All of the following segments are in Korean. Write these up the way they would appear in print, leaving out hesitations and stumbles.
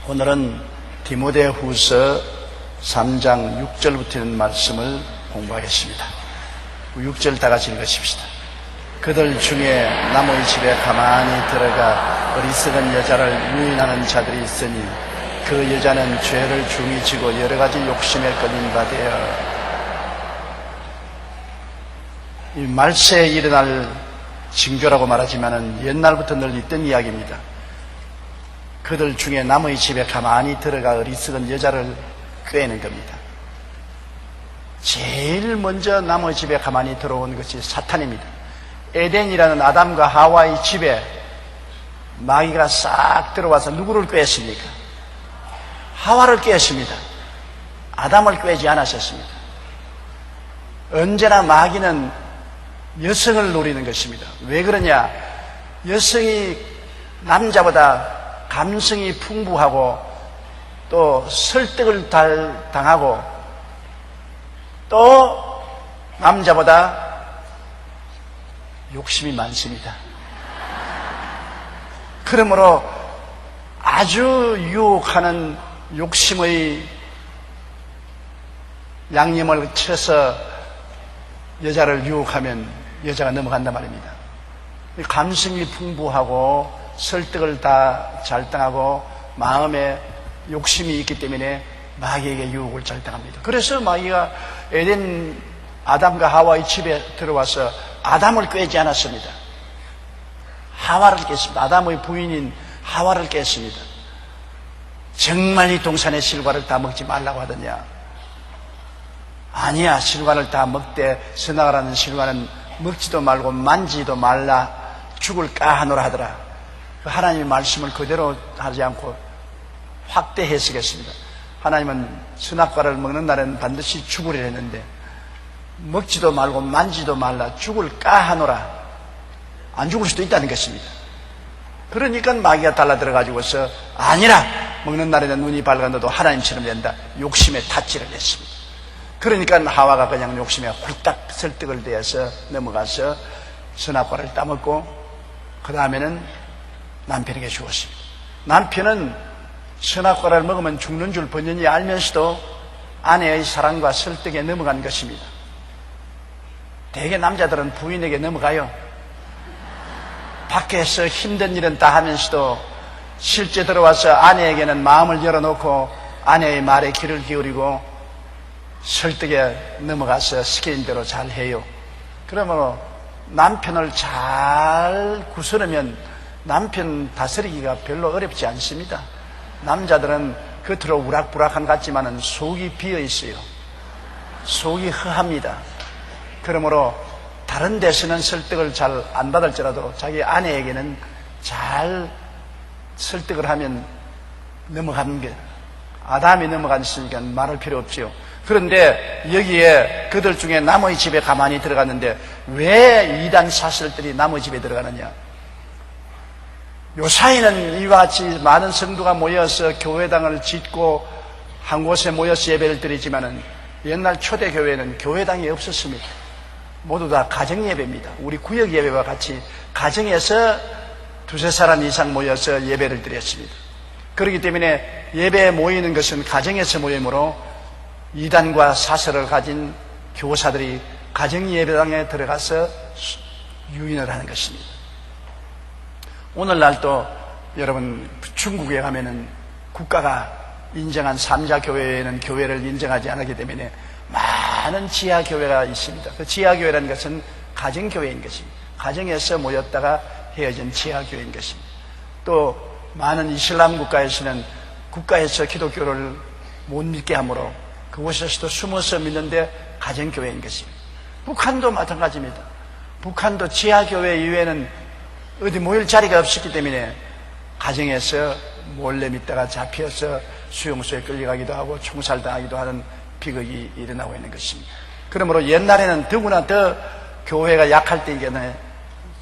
오늘은 디모데후서 3장 6절부터 있는 말씀을 공부하겠습니다. 6절 다 같이 읽으십시다. 그들 중에 남의 집에 가만히 들어가 어리석은 여자를 유인하는 자들이 있으니 그 여자는 죄를 중히 지고 여러 가지 욕심에 끌린 바 되어 이 말세에 일어날 징조라고 말하지만 옛날부터 늘 있던 이야기입니다. 그들 중에 남의 집에 가만히 들어가 어리석은 여자를 꾀는 겁니다. 제일 먼저 남의 집에 가만히 들어온 것이 사탄입니다. 에덴이라는 아담과 하와의 집에 마귀가 싹 들어와서 누구를 꾀했습니까? 하와를 꾀했습니다. 아담을 꾀지 않았었습니다. 언제나 마귀는 여성을 노리는 것입니다. 왜 그러냐? 여성이 남자보다 감성이 풍부하고 또 설득을 당하고 또 남자보다 욕심이 많습니다. 그러므로 아주 유혹하는 욕심의 양념을 쳐서 여자를 유혹하면 여자가 넘어간단 말입니다. 감성이 풍부하고 설득을 다 잘 당하고 마음에 욕심이 있기 때문에 마귀에게 유혹을 잘 당합니다. 그래서 마귀가 에덴 아담과 하와의 집에 들어와서 아담을 꾀지 않았습니다. 하와를 깼습니다. 아담의 부인인 하와를 깼습니다. 정말 이 동산의 실과를 다 먹지 말라고 하더냐? 아니야, 실과를 다 먹되 선악을 실과는 먹지도 말고 만지도 말라, 죽을까 하노라 하더라. 하나님의 말씀을 그대로 하지 않고 확대 해석했습니다. 하나님은 선악과를 먹는 날에는 반드시 죽으려 했는데 먹지도 말고 만지도 말라, 죽을까 하노라. 안 죽을 수도 있다는 것입니다. 그러니까 마귀가 달라들어가지고서 아니라, 먹는 날에는 눈이 밝아도 하나님처럼 된다, 욕심에 탓질을 했습니다. 그러니까 하와가 그냥 욕심에 홀딱 설득을 대해서 넘어가서 선악과를 따먹고 그 다음에는 남편에게 주었습니다. 남편은 선악과를 먹으면 죽는 줄 번연히 알면서도 아내의 사랑과 설득에 넘어간 것입니다. 대개 남자들은 부인에게 넘어가요. 밖에서 힘든 일은 다 하면서도 실제 들어와서 아내에게는 마음을 열어놓고 아내의 말에 귀를 기울이고 설득에 넘어가서 시키는 대로 잘 해요. 그러므로 남편을 잘 구슬으면 남편 다스리기가 별로 어렵지 않습니다. 남자들은 겉으로 우락부락한 것 같지만은 속이 비어 있어요. 속이 허합니다. 그러므로 다른 데서는 설득을 잘 안 받을지라도 자기 아내에게는 잘 설득을 하면 넘어가는 게, 아담이 넘어갔으니까 말할 필요 없지요. 그런데 여기에 그들 중에 남의 집에 가만히 들어갔는데 왜 이단 사슬들이 남의 집에 들어가느냐? 요사이는 이와 같이 많은 성도가 모여서 교회당을 짓고 한 곳에 모여서 예배를 드리지만은 옛날 초대교회는 교회당이 없었습니다. 모두 다 가정예배입니다. 우리 구역예배와 같이 가정에서 두세 사람 이상 모여서 예배를 드렸습니다. 그렇기 때문에 예배에 모이는 것은 가정에서 모이므로 이단과 사설을 가진 교사들이 가정예배당에 들어가서 유인을 하는 것입니다. 오늘날도 여러분 중국에 가면은 국가가 인정한 3자 교회에는 교회를 인정하지 않기 때문에 많은 지하교회가 있습니다. 그 지하교회라는 것은 가정교회인 것입니다. 가정에서 모였다가 헤어진 지하교회인 것입니다. 또 많은 이슬람 국가에서는 국가에서 기독교를 못 믿게 하므로 그곳에서도 숨어서 믿는데 가정교회인 것입니다. 북한도 마찬가지입니다. 북한도 지하교회 이외에는 어디 모일 자리가 없었기 때문에 가정에서 몰래 믿다가 잡혀서 수용소에 끌려가기도 하고 총살당하기도 하는 비극이 일어나고 있는 것입니다. 그러므로 옛날에는 더구나 더 교회가 약할 때에는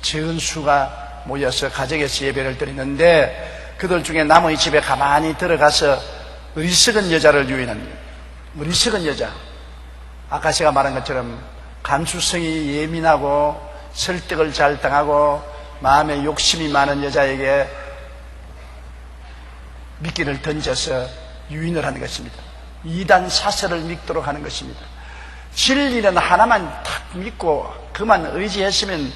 적은 수가 모여서 가정에서 예배를 드리는데 그들 중에 남의 집에 가만히 들어가서 어리석은 여자를 유인합니다. 어리석은 여자, 아까 제가 말한 것처럼 감수성이 예민하고 설득을 잘 당하고 마음에 욕심이 많은 여자에게 미끼를 던져서 유인을 하는 것입니다. 이단 사설을 믿도록 하는 것입니다. 진리는 하나만 딱 믿고 그만 의지했으면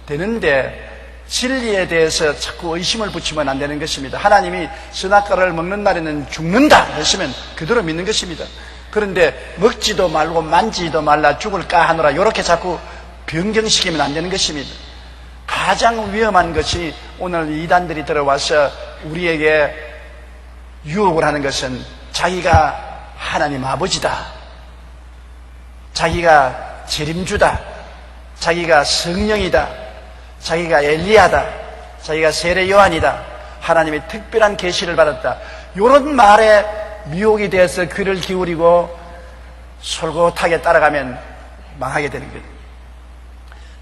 되는데 진리에 대해서 자꾸 의심을 붙이면 안 되는 것입니다. 하나님이 선악과를 먹는 날에는 죽는다 했으면 그대로 믿는 것입니다. 그런데 먹지도 말고 만지지도 말라 죽을까 하노라 이렇게 자꾸 변경시키면 안 되는 것입니다. 가장 위험한 것이 오늘 이단들이 들어와서 우리에게 유혹을 하는 것은 자기가 하나님 아버지다, 자기가 재림주다, 자기가 성령이다, 자기가 엘리야다, 자기가 세례 요한이다, 하나님의 특별한 계시를 받았다, 이런 말에 미혹이 되어서 귀를 기울이고 솔곳하게 따라가면 망하게 되는 거예요.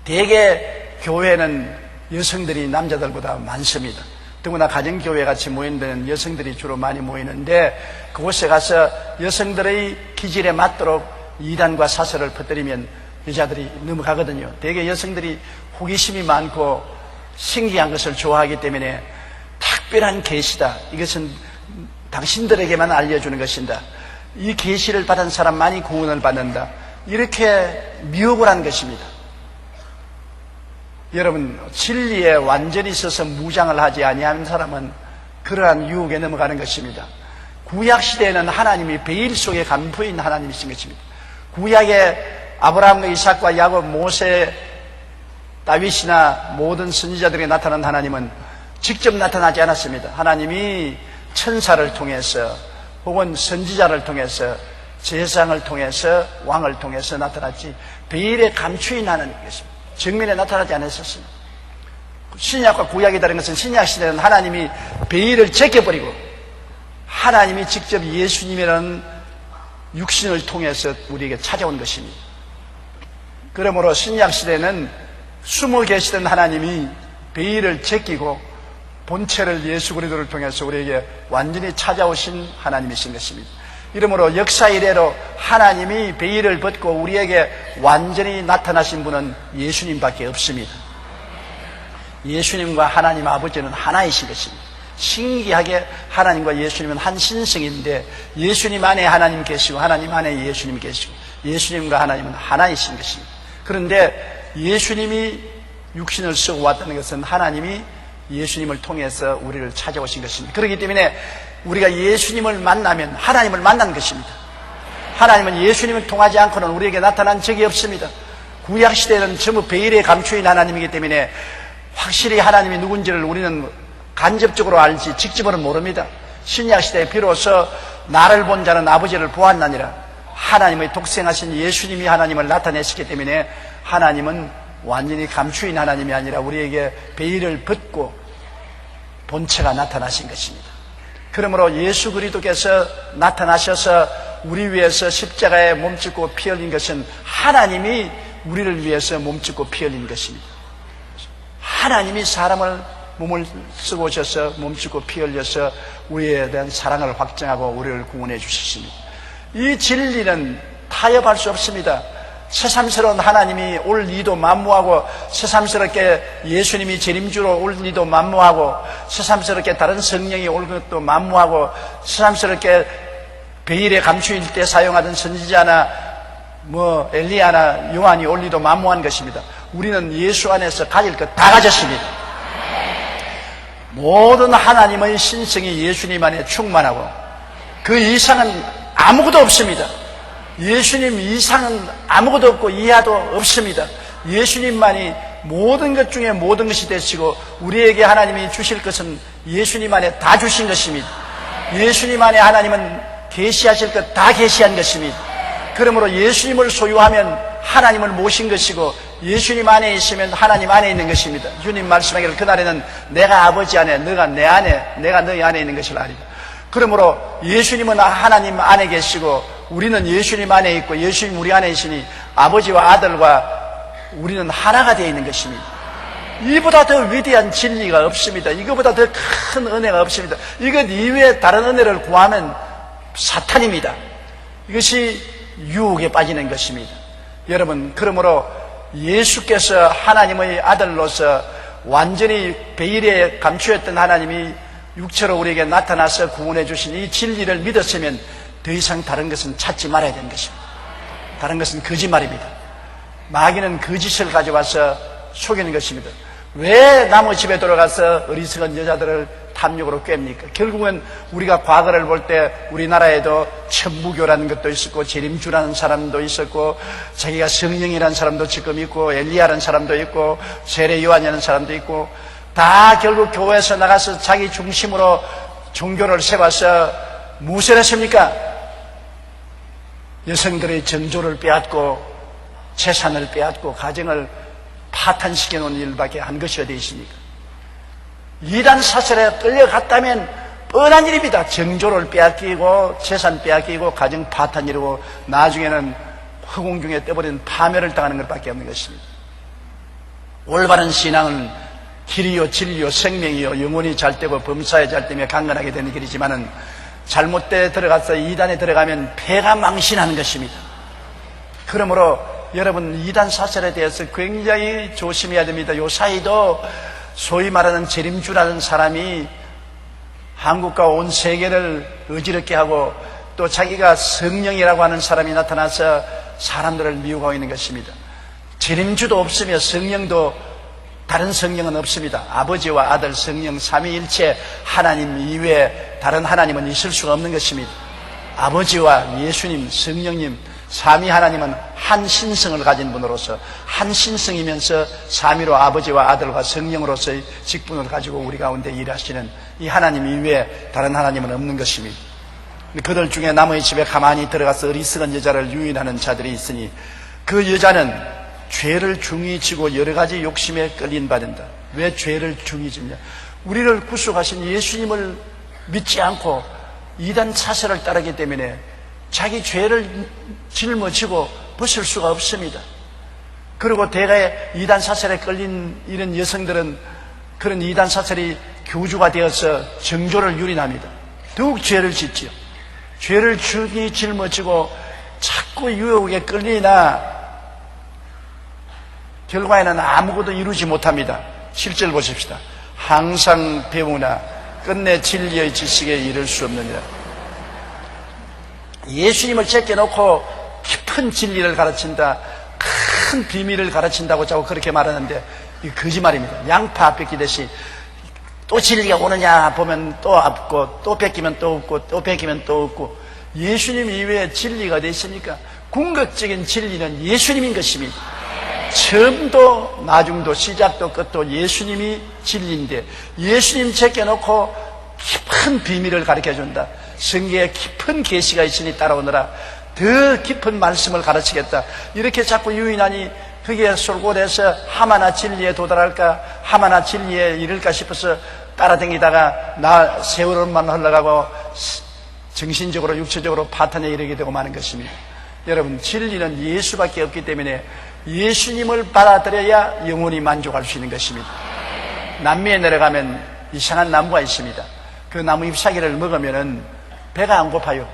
대개 교회는 여성들이 남자들보다 많습니다. 더구나 가정교회 같이 모이는 데는 여성들이 주로 많이 모이는데 그곳에 가서 여성들의 기질에 맞도록 이단과 사설을 퍼뜨리면 여자들이 넘어가거든요. 대개 여성들이 호기심이 많고 신기한 것을 좋아하기 때문에 특별한 계시다, 이것은 당신들에게만 알려주는 것이다, 이 계시를 받은 사람만이 구원을 받는다, 이렇게 미혹을 한 것입니다. 여러분, 진리에 완전히 서서 무장을 하지 아니하는 사람은 그러한 유혹에 넘어가는 것입니다. 구약시대에는 하나님이 베일 속에 간부인 하나님이신 것입니다. 구약에 아브라함과 이삭과 야곱, 모세, 다윗이나 모든 선지자들에게 나타난 하나님은 직접 나타나지 않았습니다. 하나님이 천사를 통해서 혹은 선지자를 통해서 제사장을 통해서 왕을 통해서 나타났지 베일에 감추인 하나님이었습니다. 정면에 나타나지 않았었습니다. 신약과 구약이 다른 것은 신약시대는 하나님이 베일을 제껴버리고 하나님이 직접 예수님이라는 육신을 통해서 우리에게 찾아온 것입니다. 그러므로 신약시대는 숨어 계시던 하나님이 베일을 제끼고 본체를 예수 그리스도를 통해서 우리에게 완전히 찾아오신 하나님이신 것입니다. 이러므로 역사 이래로 하나님이 베일을 벗고 우리에게 완전히 나타나신 분은 예수님밖에 없습니다. 예수님과 하나님 아버지는 하나이신 것입니다. 신기하게 하나님과 예수님은 한 신성인데 예수님 안에 하나님 계시고 하나님 안에 예수님 계시고 예수님과 하나님은 하나이신 것입니다. 그런데 예수님이 육신을 쓰고 왔다는 것은 하나님이 예수님을 통해서 우리를 찾아오신 것입니다. 그렇기 때문에 우리가 예수님을 만나면 하나님을 만난 것입니다. 하나님은 예수님을 통하지 않고는 우리에게 나타난 적이 없습니다. 구약시대는 전부 베일에 감추인 하나님이기 때문에 확실히 하나님이 누군지를 우리는 간접적으로 알지 직접으로는 모릅니다. 신약시대에 비로소 나를 본 자는 아버지를 보았나니라, 하나님의 독생하신 예수님이 하나님을 나타내시기 때문에 하나님은 완전히 감추인 하나님이 아니라 우리에게 베일을 벗고 본체가 나타나신 것입니다. 그러므로 예수 그리스도께서 나타나셔서 우리 위해서 십자가에 몸짓고 피 흘린 것은 하나님이 우리를 위해서 몸짓고 피 흘린 것입니다. 하나님이 사람을 몸을 쓰고 오셔서 몸짓고 피 흘려서 우리에 대한 사랑을 확증하고 우리를 구원해 주셨습니다. 이 진리는 타협할 수 없습니다. 새삼스러운 하나님이 올 리도 만무하고 새삼스럽게 예수님이 재림주로 올 리도 만무하고 새삼스럽게 다른 성령이 올 것도 만무하고 새삼스럽게 베일에 감추일 때 사용하던 선지자나 엘리야나 요한이 올 리도 만무한 것입니다. 우리는 예수 안에서 가질 것 다 가졌습니다. 모든 하나님의 신성이 예수님 안에 충만하고 그 이상은 아무것도 없습니다. 예수님 이상은 아무것도 없고 이하도 없습니다. 예수님만이 모든 것 중에 모든 것이 되시고 우리에게 하나님이 주실 것은 예수님 안에 다 주신 것입니다. 예수님 안에 하나님은 계시하실 것 다 계시한 것입니다. 그러므로 예수님을 소유하면 하나님을 모신 것이고 예수님 안에 있으면 하나님 안에 있는 것입니다. 주님 말씀하기를 그날에는 내가 아버지 안에 너가 내 안에 내가 너희 안에 있는 것을 아리라. 그러므로 예수님은 하나님 안에 계시고 우리는 예수님 안에 있고 예수님 우리 안에 있으니 아버지와 아들과 우리는 하나가 되어 있는 것입니다. 이보다 더 위대한 진리가 없습니다. 이거보다 더 큰 은혜가 없습니다. 이것 이외에 다른 은혜를 구하면 사탄입니다. 이것이 유혹에 빠지는 것입니다. 여러분, 그러므로 예수께서 하나님의 아들로서 완전히 베일에 감추었던 하나님이 육체로 우리에게 나타나서 구원해 주신 이 진리를 믿었으면 더 이상 다른 것은 찾지 말아야 되는 것입니다. 다른 것은 거짓말입니다. 마귀는 거짓을 가져와서 속이는 것입니다. 왜 남의 집에 들어가서 어리석은 여자들을 탐욕으로 꿰입니까? 결국은 우리가 과거를 볼 때 우리나라에도 천부교라는 것도 있었고 재림주라는 사람도 있었고 자기가 성령이라는 사람도 지금 있고 엘리야라는 사람도 있고 세례 요한이라는 사람도 있고 다 결국 교회에서 나가서 자기 중심으로 종교를 세워서 무엇을 했습니까? 여성들의 정조를 빼앗고 재산을 빼앗고 가정을 파탄시켜 놓은 일밖에 한 것이 어디 있습니까? 이단 사설에 끌려갔다면 뻔한 일입니다. 정조를 빼앗기고 재산 빼앗기고 가정 파탄 이루고 나중에는 허공중에 떠버린 파멸을 당하는 것밖에 없는 것입니다. 올바른 신앙은 길이요 진리요 생명이요 영혼이 잘되고 범사에 잘되며 강건하게 되는 길이지만은 잘못돼 들어가서 이단에 들어가면 폐가 망신하는 것입니다. 그러므로 여러분 이단 사설에 대해서 굉장히 조심해야 됩니다. 요 사이도 소위 말하는 재림주라는 사람이 한국과 온 세계를 어지럽게 하고 또 자기가 성령이라고 하는 사람이 나타나서 사람들을 미혹하고 있는 것입니다. 재림주도 없으며 성령도 다른 성령은 없습니다. 아버지와 아들 성령 삼위일체 하나님 이외에 다른 하나님은 있을 수가 없는 것입니다. 아버지와 예수님 성령님 삼위 하나님은 한 신성을 가진 분으로서 한 신성이면서 삼위로 아버지와 아들과 성령으로서의 직분을 가지고 우리 가운데 일하시는 이 하나님 이외에 다른 하나님은 없는 것입니다. 그들 중에 남의 집에 가만히 들어가서 어리석은 여자를 유인하는 자들이 있으니 그 여자는 죄를 중히 지고 여러 가지 욕심에 끌린 받는다. 왜 죄를 중히 집냐? 우리를 구속하신 예수님을 믿지 않고 이단 사설을 따르기 때문에 자기 죄를 짊어지고 벗을 수가 없습니다. 그리고 대개 이단 사설에 끌린 이런 여성들은 그런 이단 사설이 교주가 되어서 정조를 유린합니다. 더욱 죄를 짓지요. 죄를 중히 짊어지고 자꾸 유혹에 끌리나 결과에는 아무것도 이루지 못합니다. 7절 보십시다. 항상 배우나 끝내 진리의 지식에 이를 수 없느니라. 예수님을 제껴놓고 깊은 진리를 가르친다, 큰 비밀을 가르친다고 자꾸 그렇게 말하는데 이거 거짓말입니다. 양파 뺏기듯이 또 진리가 오느냐 보면 또 없고 또 뺏기면 또 없고 또 뺏기면 또 없고 예수님 이외에 진리가 어디 있습니까? 궁극적인 진리는 예수님인 것입니다. 처음도 나중도 시작도 끝도 예수님이 진리인데 예수님 제껴놓고 깊은 비밀을 가르쳐준다. 성경에 깊은 계시가 있으니 따라오너라. 더 깊은 말씀을 가르치겠다. 이렇게 자꾸 유인하니 그게 솔고돼서 하마나 진리에 도달할까 하마나 진리에 이를까 싶어서 따라다니다가 나 세월만 흘러가고 정신적으로 육체적으로 파탄에 이르게 되고 마는 것입니다. 여러분 진리는 예수밖에 없기 때문에 예수님을 받아들여야 영혼이 만족할 수 있는 것입니다. 남미에 내려가면 이상한 나무가 있습니다. 그 나무 잎사귀를 먹으면은 배가 안 고파요.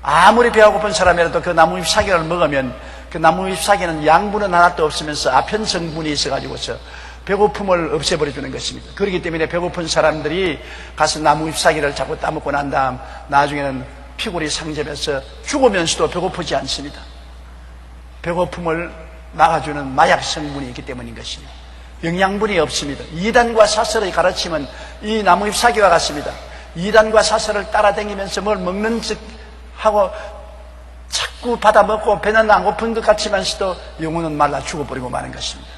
아무리 배가 고픈 사람이라도 그 나무 잎사귀를 먹으면 그 나무 잎사귀는 양분은 하나도 없으면서 아편 성분이 있어가지고서 배고픔을 없애버려주는 것입니다. 그렇기 때문에 배고픈 사람들이 가서 나무 잎사귀를 자꾸 따먹고 난 다음 나중에는 피골이 상접해서 죽으면서도 배고프지 않습니다. 배고픔을 막아주는 마약 성분이 있기 때문인 것입니다. 영양분이 없습니다. 이단과 사설의 가르침은 이 나무 잎사귀와 같습니다. 이단과 사설을 따라다니면서 뭘 먹는 즉 하고 자꾸 받아먹고 배는 안 고픈 것 같지만서도 영혼은 말라 죽어버리고 마는 것입니다.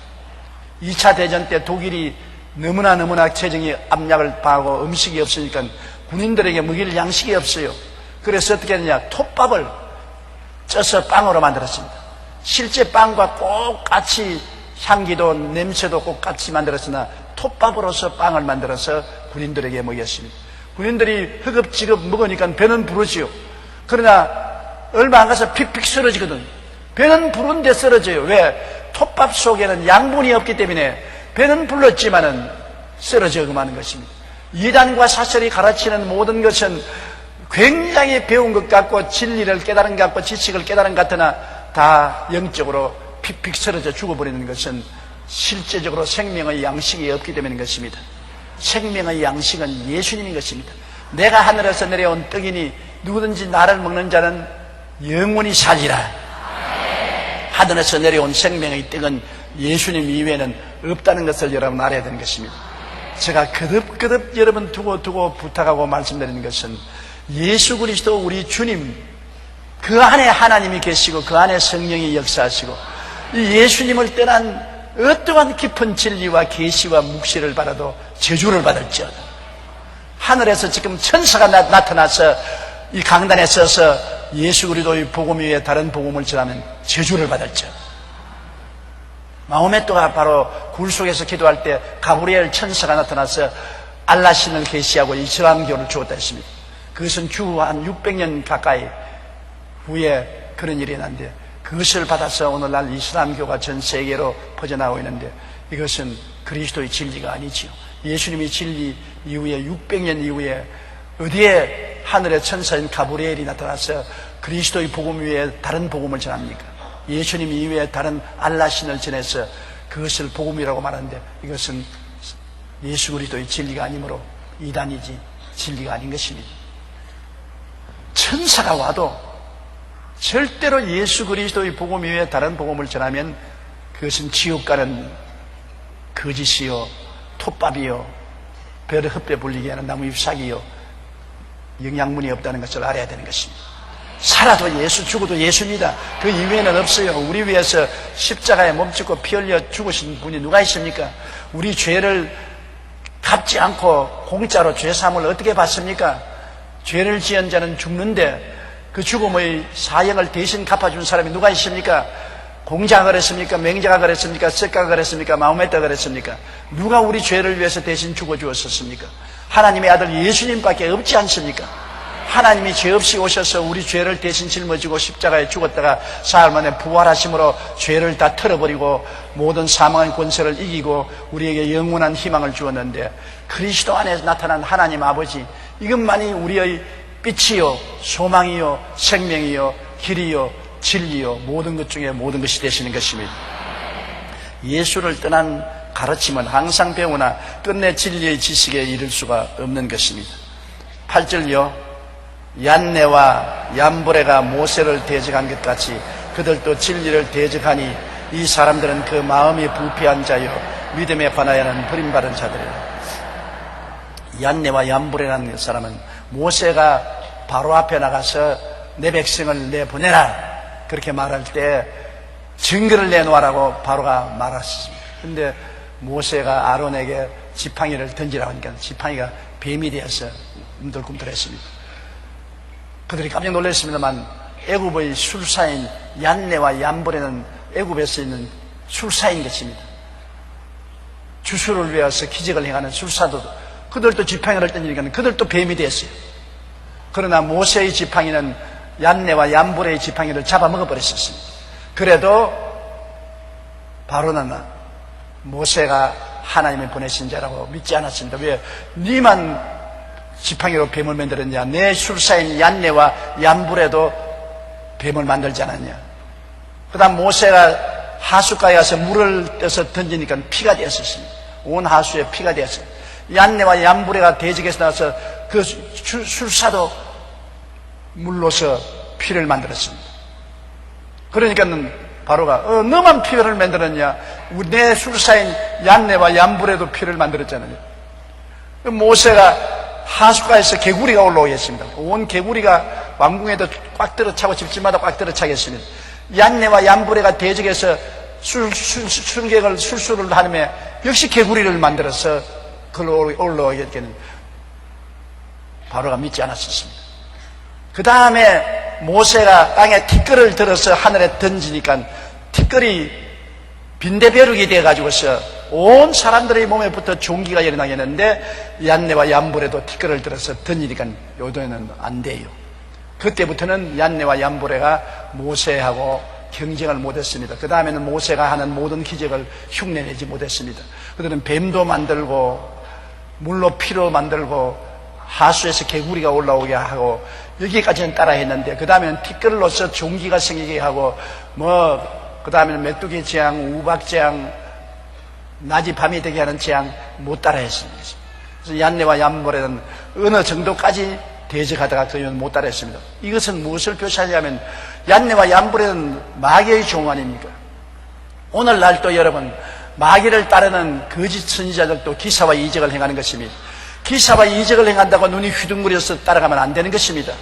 2차 대전 때 독일이 너무나 재정이 압력을 당하고 음식이 없으니까 군인들에게 먹일 양식이 없어요. 그래서 어떻게 했느냐, 톱밥을 쪄서 빵으로 만들었습니다. 실제 빵과 똑같이 향기도 냄새도 똑같이 만들었으나 톱밥으로서 빵을 만들어서 군인들에게 먹였습니다. 군인들이 허겁지겁 먹으니까 배는 부르지요. 그러나 얼마 안 가서 픽픽 쓰러지거든. 배는 부른데 쓰러져요. 왜? 톱밥 속에는 양분이 없기 때문에 배는 불렀지만은 쓰러져 그마는 것입니다. 이단과 사설이 가르치는 모든 것은 굉장히 배운 것 같고 진리를 깨달은 것 같고 지식을 깨달은 것 같으나 다 영적으로 픽픽 쓰러져 죽어버리는 것은 실제적으로 생명의 양식이 없기 때문인 것입니다. 생명의 양식은 예수님인 것입니다. 내가 하늘에서 내려온 떡이니 누구든지 나를 먹는 자는 영원히 살리라. 하늘에서 내려온 생명의 떡은 예수님 이외에는 없다는 것을 여러분 알아야 되는 것입니다. 제가 거듭 여러분 두고 부탁하고 말씀드리는 것은 예수 그리스도 우리 주님, 그 안에 하나님이 계시고 그 안에 성령이 역사하시고 이 예수님을 떠난 어떠한 깊은 진리와 계시와 묵시를 받아도 저주를 받을지어다. 하늘에서 지금 천사가 나타나서 이 강단에 서서 예수 그리스도의 복음 위에 다른 복음을 전하면 저주를 받을지어다. 마호메토가 바로 굴 속에서 기도할 때 가브리엘 천사가 나타나서 알라 신을 계시하고 이슬람교를 주었다 했습니다. 그것은 주 한 600년 가까이 후에 그런 일이 났는데 그것을 받아서 오늘날 이슬람교가 전 세계로 퍼져나오고 있는데 이것은 그리스도의 진리가 아니지요. 예수님이 진리 이후에 600년 이후에 어디에 하늘의 천사인 가브리엘이 나타나서 그리스도의 복음 위에 다른 복음을 전합니까? 예수님 이외에 다른 알라신을 전해서 그것을 복음이라고 말하는데 이것은 예수 그리스도의 진리가 아니므로 이단이지 진리가 아닌 것입니다. 천사가 와도 절대로 예수 그리스도의 복음 이외에 다른 복음을 전하면 그것은 지옥 가는 거짓이요, 톱밥이요, 벼를 헛배 불리게 하는 나무 잎사귀요, 영양분이 없다는 것을 알아야 되는 것입니다. 살아도 예수, 죽어도 예수입니다. 그 이외에는 없어요. 우리 위해서 십자가에 몸짓고 피 흘려 죽으신 분이 누가 있습니까? 우리 죄를 갚지 않고 공짜로 죄사함을 어떻게 받습니까? 죄를 지은 자는 죽는데 그 죽음의 사형을 대신 갚아준 사람이 누가 있습니까? 공자가 그랬습니까? 맹자가 그랬습니까? 석가가 그랬습니까? 마호메트가 그랬습니까? 누가 우리 죄를 위해서 대신 죽어주었습니까? 하나님의 아들 예수님밖에 없지 않습니까? 하나님이 죄 없이 오셔서 우리 죄를 대신 짊어지고 십자가에 죽었다가 사흘 만에 부활하심으로 죄를 다 털어버리고 모든 사망의 권세를 이기고 우리에게 영원한 희망을 주었는데 그리스도 안에 나타난 하나님 아버지, 이것만이 우리의 빛이요, 소망이요, 생명이요, 길이요, 진리요, 모든 것 중에 모든 것이 되시는 것입니다. 예수를 떠난 가르침은 항상 배우나 끝내 진리의 지식에 이를 수가 없는 것입니다. 8절요. 얀네와 얀브레가 모세를 대적한 것 같이 그들도 진리를 대적하니 이 사람들은 그 마음이 부패한 자요 믿음에 관하여는 버림받은 자들이라. 얀네와 얀브레라는 사람은 모세가 바로 앞에 나가서 내 백성을 내보내라 그렇게 말할 때 증거를 내놓으라고 바로가 말했습니다. 그런데 모세가 아론에게 지팡이를 던지라고 하니까 지팡이가 뱀이 되어서 꿈틀꿈틀했습니다. 그들이 깜짝 놀랐습니다만 애굽의 술사인 얀네와 얀브레는 애굽에서 있는 술사인 것입니다. 주술을 위해서 기적을 행하는 술사도 그들도 지팡이를 던지니까 그들도 뱀이 됐어요. 그러나 모세의 지팡이는 얀네와 얀브레의 지팡이를 잡아먹어버렸었습니다. 그래도 바로는 모세가 하나님이 보내신 자라고 믿지 않았습니다. 왜? 니만 지팡이로 뱀을 만들었냐? 내 술사인 얀네와 얀브레도 뱀을 만들지 않았냐? 그 다음 모세가 하수가에 가서 물을 떠서 던지니까 피가 되었습니다. 온 하수에 피가 되었어요. 얀네와 얀브레가 대적에서 나와서 그 술사도 물로서 피를 만들었습니다. 그러니까는 바로가 너만 피를 만들었냐? 내 술사인 얀네와 얀브레도 피를 만들었잖아요. 모세가 하수가에서 개구리가 올라오게 했습니다. 온 개구리가 왕궁에도 꽉 들어차고 집집마다 꽉 들어차겠습니다. 얀네와 얀브레가 대적에서 술수를 하며 역시 개구리를 만들어서 그걸 올라오게 했겠는 바로가 믿지 않았었습니다. 그 다음에 모세가 땅에 티끌을 들어서 하늘에 던지니까 티끌이 빈대벼룩이 돼가지고서 온 사람들의 몸에 붙어 종기가 일어나게 했는데 얀네와 얀브레도 티끌을 들어서 던지니까 요도에는 안 돼요. 그때부터는 얀네와 얀브레가 모세하고 경쟁을 못했습니다. 그 다음에는 모세가 하는 모든 기적을 흉내내지 못했습니다. 그들은 뱀도 만들고 물로 피로 만들고 하수에서 개구리가 올라오게 하고 여기까지는 따라했는데 그 다음에는 티끌로서 종기가 생기게 하고 그 다음에는 메뚜기 재앙, 우박 재앙, 낮이 밤이 되게 하는 재앙 못 따라 했습니다. 그래서 얀네와 얀보레는 어느 정도까지 대적하다가 그 이유는 못 따라 했습니다. 이것은 무엇을 표시하냐면 얀네와 얀보레는 마귀의 종 아닙니까? 오늘날도 여러분 마귀를 따르는 거짓 선지자들도 기사와 이적을 행하는 것입니다. 기사와 이적을 행한다고 눈이 휘둥그려서 따라가면 안 되는 것입니다.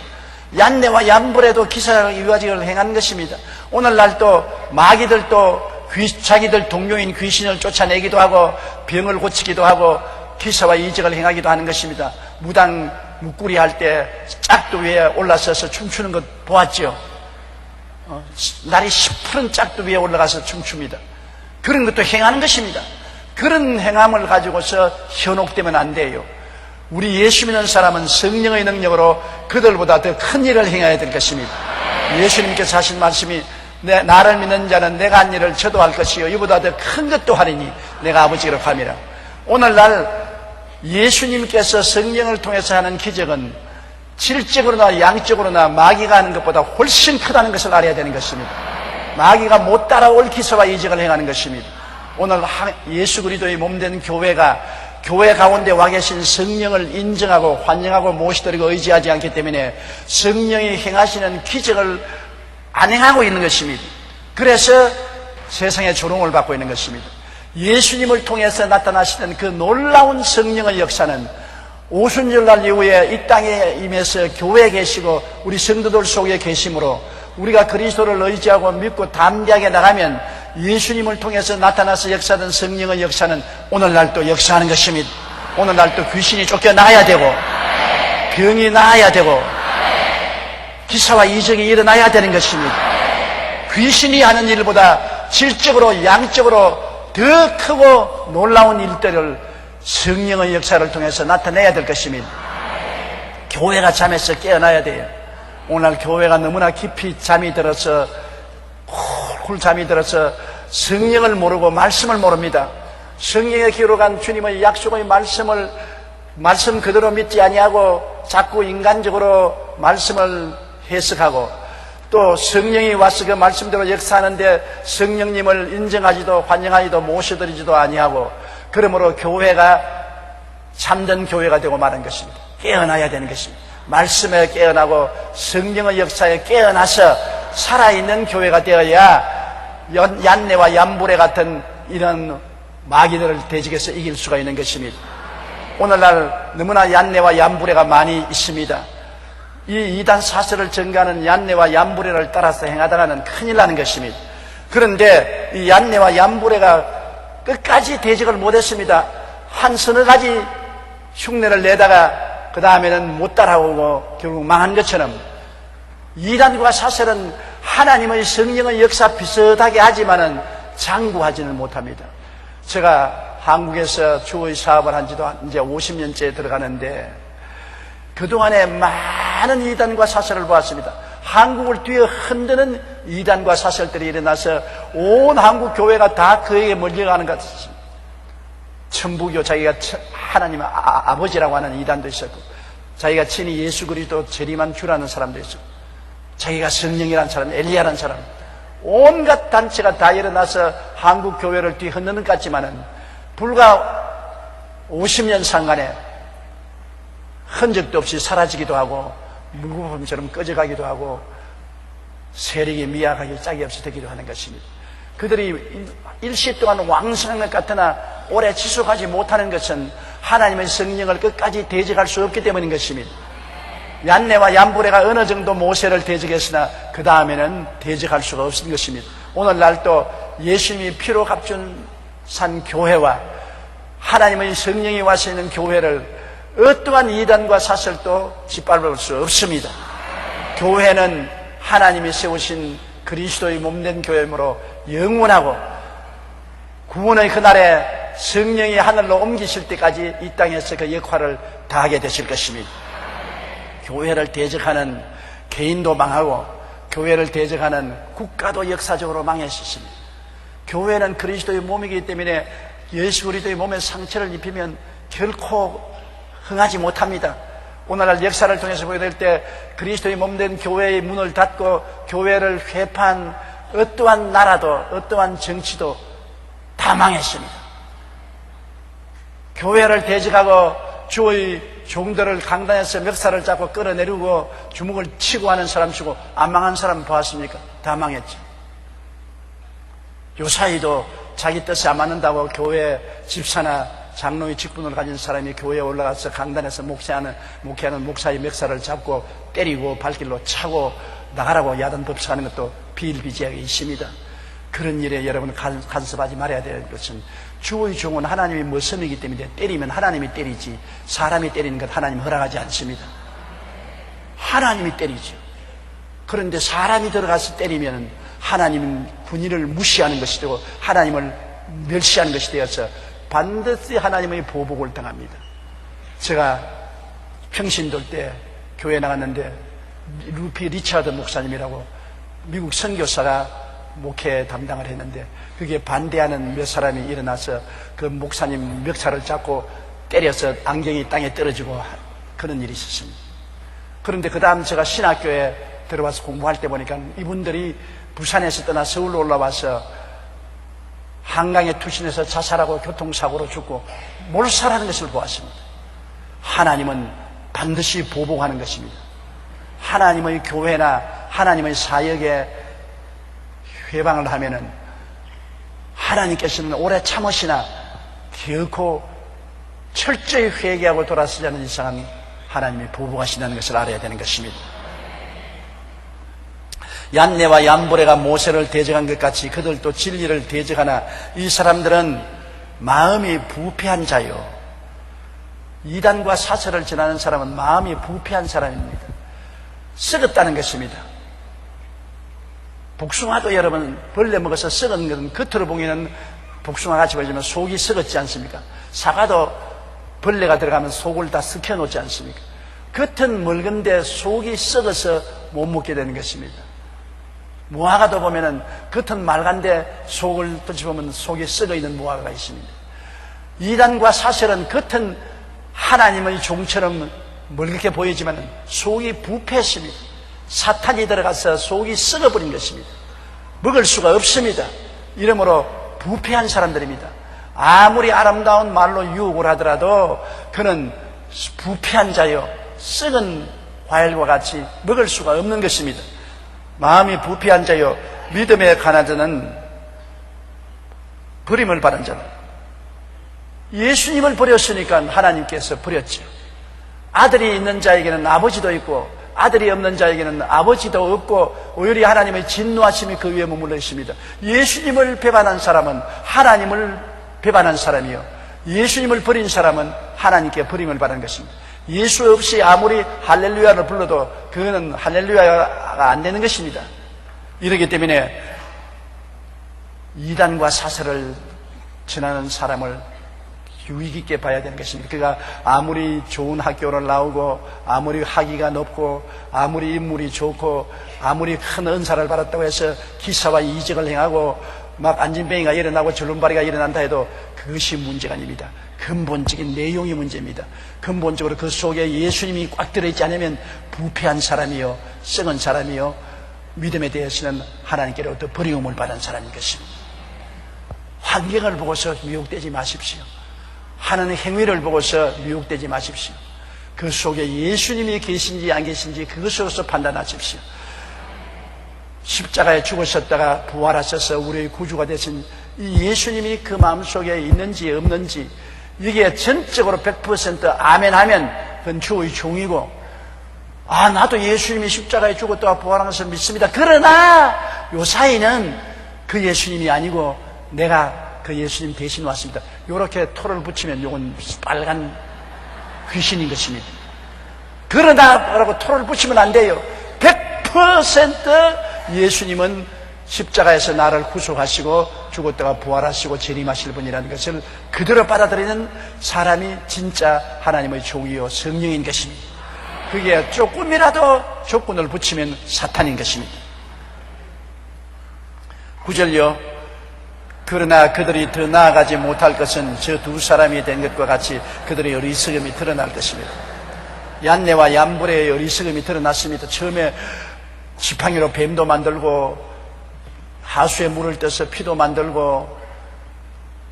얀네와 얀보레도 기사와 이적을 행하는 것입니다. 오늘날도 마귀들도 자기들 동료인 귀신을 쫓아내기도 하고 병을 고치기도 하고 기사와 이적을 행하기도 하는 것입니다. 무당 묵구리 할 때 짝도 위에 올라서서 춤추는 것 보았죠? 날이 10푸른 짝도 위에 올라가서 춤춥니다. 그런 것도 행하는 것입니다. 그런 행함을 가지고서 현혹되면 안 돼요. 우리 예수 믿는 사람은 성령의 능력으로 그들보다 더 큰 일을 행해야 될 것입니다. 예수님께서 하신 말씀이 나를 믿는 자는 내가 한 일을 저도 할 것이요 이보다 더 큰 것도 하리니 내가 아버지로 함이라. 오늘날 예수님께서 성령을 통해서 하는 기적은 질적으로나 양적으로나 마귀가 하는 것보다 훨씬 크다는 것을 알아야 되는 것입니다. 마귀가 못 따라올 기사와 이적을 행하는 것입니다. 오늘 예수 그리스도의 몸된 교회가 교회 가운데 와 계신 성령을 인정하고 환영하고 모시드리고 의지하지 않기 때문에 성령이 행하시는 기적을 안 행하고 있는 것입니다. 그래서 세상에 조롱을 받고 있는 것입니다. 예수님을 통해서 나타나시는 그 놀라운 성령의 역사는 오순절날 이후에 이 땅에 임해서 교회에 계시고 우리 성도들 속에 계심으로 우리가 그리스도를 의지하고 믿고 담대하게 나가면 예수님을 통해서 나타나서 역사된 성령의 역사는 오늘날도 역사하는 것입니다. 오늘날도 귀신이 쫓겨나야 되고 병이 나아야 되고 기사와 이적이 일어나야 되는 것입니다. 귀신이 하는 일보다 질적으로 양적으로 더 크고 놀라운 일들을 성령의 역사를 통해서 나타내야 될 것입니다. 교회가 잠에서 깨어나야 돼요. 오늘 교회가 너무나 깊이 잠이 들어서 쿨쿨 잠이 들어서 성령을 모르고 말씀을 모릅니다. 성령에 기록한 주님의 약속의 말씀 그대로 믿지 아니하고 자꾸 인간적으로 말씀을 해석하고 또 성령이 와서 그 말씀대로 역사하는데 성령님을 인정하지도 환영하지도 모셔드리지도 아니하고 그러므로 교회가 참된 교회가 되고 마는 것입니다. 깨어나야 되는 것입니다. 말씀에 깨어나고 성령의 역사에 깨어나서 살아있는 교회가 되어야 얀네와 얀보레 같은 이런 마귀들을 대적해서 이길 수가 있는 것입니다. 오늘날 너무나 얀네와 얀보레가 많이 있습니다. 이 이단 사설을 전가하는 얀네와 얀보레를 따라서 행하다가는 큰일 나는 것입니다. 그런데 이 얀네와 얀보레가 끝까지 대적을 못했습니다. 한 서너 가지 흉내를 내다가 그 다음에는 못 따라오고 결국 망한 것처럼 이단과 사설은 하나님의 성령의 역사 비슷하게 하지만은 장구하지는 못합니다. 제가 한국에서 주의 사업을 한 지도 이제 50년째 들어가는데 그동안에 많은 이단과 사설을 보았습니다. 한국을 뒤에 흔드는 이단과 사설들이 일어나서 온 한국 교회가 다 그에게 몰려가는 것 같습니다. 천부교 자기가 하나님 아버지라고 하는 이단도 있었고 자기가 친히 예수 그리스도 재림한 주라는 사람도 있었고 자기가 성령이라는 사람, 엘리야라는 사람 온갖 단체가 다 일어나서 한국 교회를 뒤흔드는 것 같지만은 불과 50년 상간에 흔적도 없이 사라지기도 하고 물부품처럼 꺼져가기도 하고 세력이 미약하게 짝이 없이 되기도 하는 것입니다. 그들이 일시 동안 왕성한 것 같으나 오래 지속하지 못하는 것은 하나님의 성령을 끝까지 대적할 수 없기 때문인 것입니다. 얀네와 얀보레가 어느 정도 모세를 대적했으나 그 다음에는 대적할 수가 없는 것입니다. 오늘날도 예수님이 피로 값준 산 교회와 하나님의 성령이 와서 있는 교회를 어떠한 이단과 사설도 짓밟을 수 없습니다. 교회는 하나님이 세우신 그리스도의 몸된 교회이므로 영원하고 구원의 그날에 성령이 하늘로 옮기실 때까지 이 땅에서 그 역할을 다하게 되실 것입니다. 교회를 대적하는 개인도 망하고 교회를 대적하는 국가도 역사적으로 망했습니다. 교회는 그리스도의 몸이기 때문에 예수 그리스도의 몸에 상처를 입히면 결코 흥하지 못합니다. 오늘날 역사를 통해서 보게 될 때 그리스도의 몸된 교회의 문을 닫고 교회를 회파한 어떠한 나라도 어떠한 정치도 다 망했습니다. 교회를 대적하고 주의 종들을 강단에서 멱살을 잡고 끌어내리고 주먹을 치고 하는 사람 치고 안 망한 사람 보았습니까? 다 망했죠. 요사이도 자기 뜻에 안 맞는다고 교회 집사나 장로의 직분을 가진 사람이 교회에 올라가서 강단에서 목회하는 목사의 멱살을 잡고 때리고 발길로 차고 나가라고 야단법석하는 것도 비일비재하게 있습니다. 그런 일에 여러분 간섭하지 말아야 될 것은 주의 종은 하나님의 모성이기 때문에 때리면 하나님이 때리지 사람이 때리는 것 하나님 허락하지 않습니다. 하나님이 때리죠. 그런데 사람이 들어가서 때리면 하나님은 군인을 무시하는 것이 되고 하나님을 멸시하는 것이 되어서 반드시 하나님의 보복을 당합니다. 제가 평신도 때 교회 나갔는데 루피 리차드 목사님이라고 미국 선교사가 목회 담당을 했는데 그게 반대하는 몇 사람이 일어나서 그 목사님 멱살을 잡고 때려서 안경이 땅에 떨어지고 그런 일이 있었습니다. 그런데 그 다음 제가 신학교에 들어와서 공부할 때 보니까 이분들이 부산에서 떠나 서울로 올라와서 한강에 투신해서 자살하고 교통사고로 죽고 몰살하는 것을 보았습니다. 하나님은 반드시 보복하는 것입니다. 하나님의 교회나 하나님의 사역에 회방을 하면은 하나님께서는 오래 참으시나 결코 철저히 회개하고 돌아서지 않는 이상은 하나님이 보복하신다는 것을 알아야 되는 것입니다. 얀네와 얀보레가 모세를 대적한 것 같이 그들도 진리를 대적하나 이 사람들은 마음이 부패한 자요. 이단과 사설을 전하는 사람은 마음이 부패한 사람입니다. 썩었다는 것입니다. 복숭아도 여러분 벌레 먹어서 썩은 것은 겉으로 보기에는 복숭아같이 보이지만 속이 썩었지 않습니까? 사과도 벌레가 들어가면 속을 다 썩혀놓지 않습니까? 겉은 묽은데 속이 썩어서 못 먹게 되는 것입니다. 무화과도 보면은 겉은 맑은데 속을 뜯어보면 속이 썩어있는 무화과가 있습니다. 이단과 사설은 겉은 하나님의 종처럼 멀게 보이지만 속이 부패했습니다. 사탄이 들어가서 속이 썩어버린 것입니다. 먹을 수가 없습니다. 이러므로 부패한 사람들입니다. 아무리 아름다운 말로 유혹을 하더라도 그는 부패한 자요 썩은 과일과 같이 먹을 수가 없는 것입니다. 마음이 부패한 자요 믿음의 가난자는 버림을 받은 자는 예수님을 버렸으니까 하나님께서 버렸죠. 아들이 있는 자에게는 아버지도 있고 아들이 없는 자에게는 아버지도 없고 오히려 하나님의 진노하심이 그 위에 머물러 있습니다. 예수님을 배반한 사람은 하나님을 배반한 사람이요 예수님을 버린 사람은 하나님께 버림을 받은 것입니다. 예수 없이 아무리 할렐루야를 불러도 그거는 할렐루야가 안 되는 것입니다. 이렇기 때문에 이단과 사설을 전하는 사람을 유익 있게 봐야 되는 것입니다. 그가 아무리 좋은 학교를 나오고 아무리 학위가 높고 아무리 인물이 좋고 아무리 큰 은사를 받았다고 해서 기사와 이적을 행하고 막 안진뱅이가 일어나고 절름발이가 일어난다 해도 그것이 문제가 아닙니다. 근본적인 내용이 문제입니다. 근본적으로 그 속에 예수님이 꽉 들어있지 않으면 부패한 사람이요 썩은 사람이요 믿음에 대해서는 하나님께로부터 버림을 받은 사람인 것입니다. 환경을 보고서 미혹되지 마십시오. 하는 행위를 보고서 미혹되지 마십시오. 그 속에 예수님이 계신지 안 계신지 그것으로서 판단하십시오. 십자가에 죽으셨다가 부활하셔서 우리의 구주가 되신 이 예수님이 그 마음속에 있는지 없는지 이게 전적으로 100% 아멘하면 그건 주의 종이고 나도 예수님이 십자가에 죽었다가 부활한 것을 믿습니다. 그러나 요 사이는 그 예수님이 아니고 내가 그 예수님 대신 왔습니다. 이렇게 토를 붙이면 이건 빨간 귀신인 것입니다. 그러나 라고 토를 붙이면 안 돼요. 100% 예수님은 십자가에서 나를 구속하시고 죽었다가 부활하시고 재림하실 분이라는 것을 그대로 받아들이는 사람이 진짜 하나님의 종이요 성령인 것입니다. 그게 조금이라도 조건을 붙이면 사탄인 것입니다. 9절요. 그러나 그들이 더 나아가지 못할 것은 저 두 사람이 된 것과 같이 그들의 어리석음이 드러날 것입니다. 얀네와 얀보레의 어리석음이 드러났습니다. 처음에 지팡이로 뱀도 만들고 하수에 물을 떠서 피도 만들고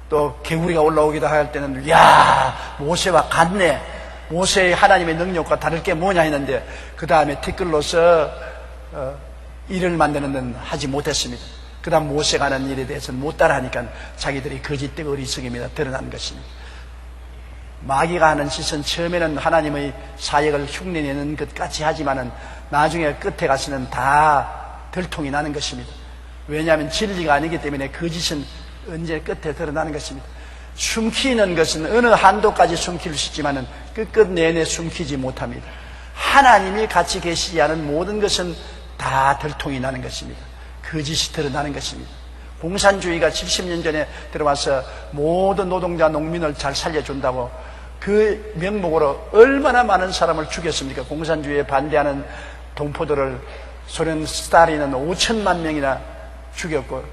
또 개구리가 올라오기도 할 때는 야, 모세와 같네. 모세의 하나님의 능력과 다를 게 뭐냐 했는데 그 다음에 티끌로서 일을 만드는 데는 하지 못했습니다. 그 다음 모세가 하는 일에 대해서는 못 따라하니까 자기들이 거짓되고 어리석음이 드러난 것입니다. 마귀가 하는 짓은 처음에는 하나님의 사역을 흉내내는 것 같이 하지만은 나중에 끝에 가서는 다 들통이 나는 것입니다. 왜냐하면 진리가 아니기 때문에 거짓은 언제 끝에 드러나는 것입니다. 숨기는 것은 어느 한도까지 숨길 수 있지만은 끝끝 내내 숨기지 못합니다. 하나님이 같이 계시지 않은 모든 것은 다 들통이 나는 것입니다. 거짓이 드러나는 것입니다. 공산주의가 70년 전에 들어와서 모든 노동자, 농민을 잘 살려준다고 그 명목으로 얼마나 많은 사람을 죽였습니까? 공산주의에 반대하는 동포들을 소련 스탈린은 5천만 명이나 죽였고,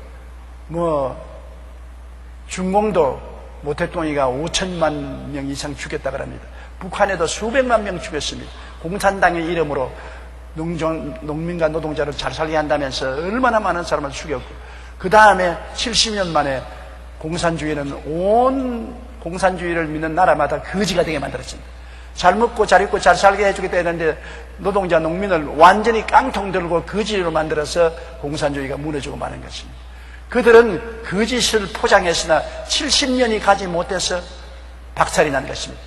중공도 모택동이가 5천만 명 이상 죽였다고 합니다. 북한에도 수백만 명 죽였습니다. 공산당의 이름으로 농민과 노동자를 잘 살게 한다면서 얼마나 많은 사람을 죽였고, 그 다음에 70년 만에 공산주의는 온 공산주의를 믿는 나라마다 거지가 되게 만들었습니다. 잘 먹고 잘 입고 잘 살게 해주겠다 했는데 노동자, 농민을 완전히 깡통 들고 거지로 만들어서 공산주의가 무너지고 마는 것입니다. 그들은 거짓을 포장했으나 70년이 가지 못해서 박살이 난 것입니다.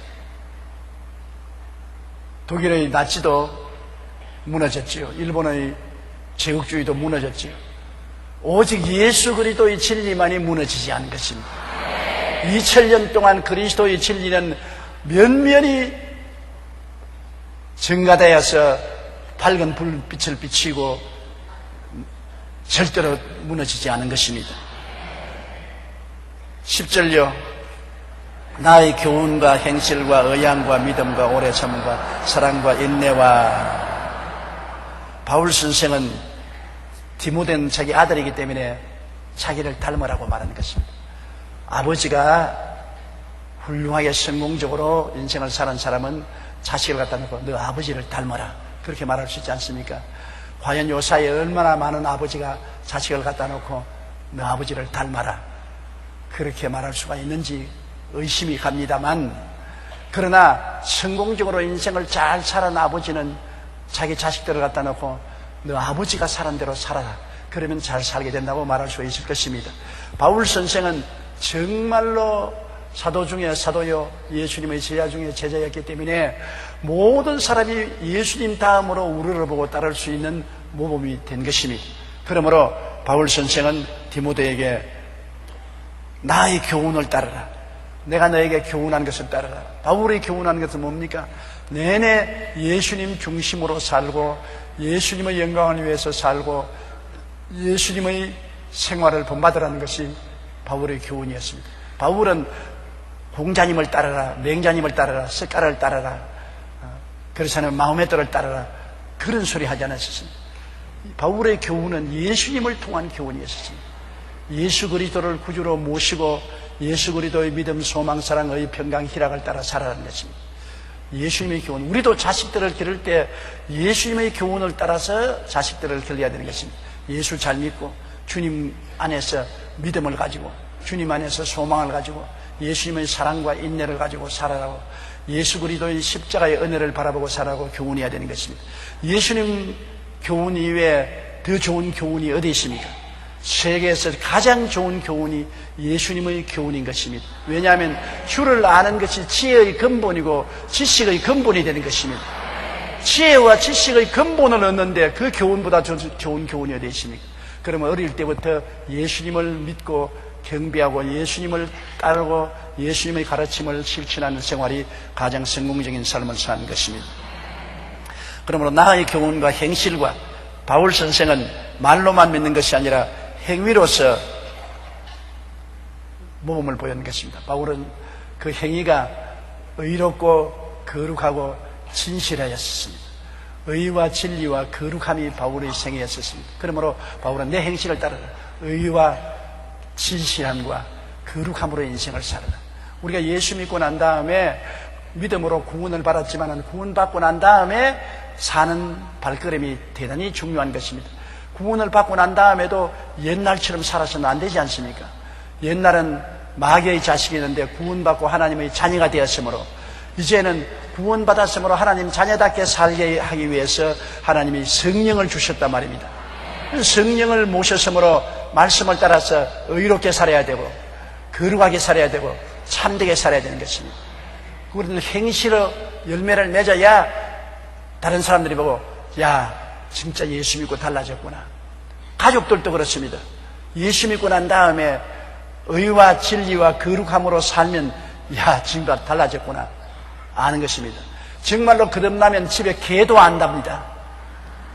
독일의 나치도 무너졌지요. 일본의 제국주의도 무너졌지요. 오직 예수 그리스도의 진리만이 무너지지 않은 것입니다. 2000년 동안 그리스도의 진리는 면면이 증가되어서 밝은 불빛을 비치고 절대로 무너지지 않은 것입니다. 10절요. 나의 교훈과 행실과 의향과 믿음과 오래 참음과 사랑과 인내와. 바울 선생은 디모데는 자기 아들이기 때문에 자기를 닮으라고 말하는 것입니다. 아버지가 훌륭하게 성공적으로 인생을 사는 사람은 자식을 갖다 놓고 너 아버지를 닮아라 그렇게 말할 수 있지 않습니까? 과연 요 사이에 얼마나 많은 아버지가 자식을 갖다 놓고 너 아버지를 닮아라 그렇게 말할 수가 있는지 의심이 갑니다만, 그러나 성공적으로 인생을 잘 살아온 아버지는 자기 자식들을 갖다 놓고 너 아버지가 살은 대로 살아라 그러면 잘 살게 된다고 말할 수 있을 것입니다. 바울 선생은 정말로 사도 중에 사도요, 예수님의 제자 중에 제자였기 때문에 모든 사람이 예수님 다음으로 우러러보고 따를 수 있는 모범이 된 것입니다. 그러므로 바울 선생은 디모데에게 나의 교훈을 따르라. 내가 너에게 교훈한 것을 따르라. 바울이 교훈한 것은 뭡니까? 내내 예수님 중심으로 살고 예수님의 영광을 위해서 살고 예수님의 생활을 본받으라는 것이 바울의 교훈이었습니다. 바울은 공자님을 따르라, 맹자님을 따르라, 석가를 따르라, 그렇지 않으면 마호메트를 따르라 그런 소리 하지 않았습니다. 바울의 교훈은 예수님을 통한 교훈이었습니다. 예수 그리스도를 구주로 모시고 예수 그리스도의 믿음, 소망, 사랑, 의, 평강, 희락을 따라 살아가는 것입니다. 예수님의 교훈, 우리도 자식들을 기를 때 예수님의 교훈을 따라서 자식들을 길러야 되는 것입니다. 예수 잘 믿고 주님 안에서 믿음을 가지고 주님 안에서 소망을 가지고 예수님의 사랑과 인내를 가지고 살아가고 예수 그리스도의 십자가의 은혜를 바라보고 살아가고 교훈해야 되는 것입니다. 예수님 교훈 이외에 더 좋은 교훈이 어디 있습니까? 세계에서 가장 좋은 교훈이 예수님의 교훈인 것입니다. 왜냐하면 주를 아는 것이 지혜의 근본이고 지식의 근본이 되는 것입니다. 지혜와 지식의 근본을 얻는데 그 교훈보다 좋은 교훈이 어디 있습니까? 그러면 어릴 때부터 예수님을 믿고 경배하고 예수님을 따르고 예수님의 가르침을 실천하는 생활이 가장 성공적인 삶을 사는 것입니다. 그러므로 나의 교훈과 행실과 바울 선생은 말로만 믿는 것이 아니라 행위로서 모범을 보이는 것입니다. 바울은 그 행위가 의롭고 거룩하고 진실하였습니다. 의와 진리와 거룩함이 바울의 생애였습니다. 그러므로 바울은 내 행실을 따르라. 의와 진실함과 거룩함으로 인생을 살아라. 우리가 예수 믿고 난 다음에 믿음으로 구원을 받았지만 구원받고 난 다음에 사는 발걸음이 대단히 중요한 것입니다. 구원을 받고 난 다음에도 옛날처럼 살아서는 안 되지 않습니까? 옛날은 마귀의 자식이었는데 구원받고 하나님의 자녀가 되었으므로 이제는 구원받았으므로 하나님 자녀답게 살게 하기 위해서 하나님이 성령을 주셨단 말입니다. 성령을 모셨으므로 말씀을 따라서 의롭게 살아야 되고 거룩하게 살아야 되고 참되게 살아야 되는 것입니다. 그런 행실로 열매를 맺어야 다른 사람들이 보고 야 진짜 예수 믿고 달라졌구나. 가족들도 그렇습니다. 예수 믿고 난 다음에 의와 진리와 거룩함으로 살면 야 정말 달라졌구나 아는 것입니다. 정말로 거듭나면 집에 개도 안답니다.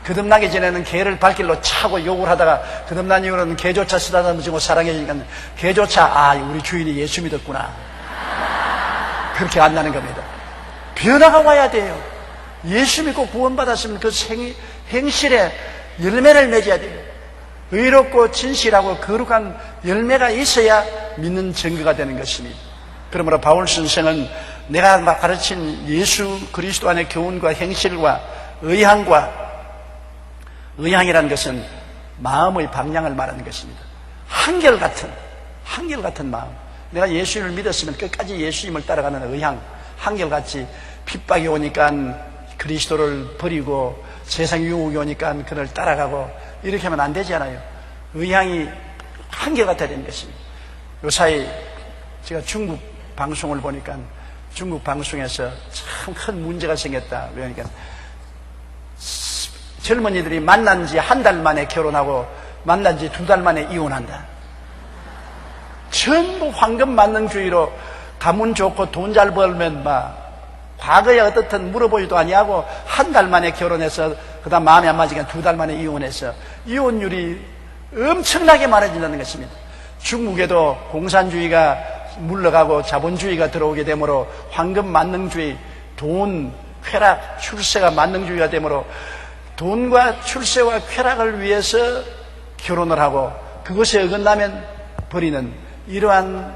거듭나기 전에는 개를 발길로 차고 욕을 하다가 거듭난 이후로는 개조차 쓰다듬어주고 사랑해주니까 개조차 아 우리 주인이 예수 믿었구나 그렇게 안다는 겁니다. 변화가 와야 돼요. 예수 믿고 구원받았으면 그 행실에 열매를 맺어야 돼요. 의롭고 진실하고 거룩한 열매가 있어야 믿는 증거가 되는 것입니다. 그러므로 바울 선생은 내가 가르친 예수 그리스도 안의 교훈과 행실과 의향이라는 것은 마음의 방향을 말하는 것입니다. 한결같은 마음. 내가 예수님을 믿었으면 끝까지 예수님을 따라가는 의향, 한결같이 핍박이 오니까 그리스도를 버리고 세상 유혹이 오니까 그를 따라가고 이렇게 하면 안 되지 않아요. 의향이 한결같아야 되는 것입니다. 요사이 제가 중국 방송을 보니까 중국 방송에서 참 큰 문제가 생겼다. 그러니까 젊은이들이 만난 지 한 달 만에 결혼하고 만난 지 2달 만에 이혼한다. 전부 황금 만능주의로 가문 좋고 돈 잘 벌면 과거에 어떻든 물어보지도 아니하고 한 달 만에 결혼해서 그 다음 마음이 안 맞으니까 2달 만에 이혼해서 이혼율이 엄청나게 많아진다는 것입니다. 중국에도 공산주의가 물러가고 자본주의가 들어오게 되므로 황금 만능주의, 돈, 쾌락, 출세가 만능주의가 되므로 돈과 출세와 쾌락을 위해서 결혼을 하고 그것에 어긋나면 버리는 이러한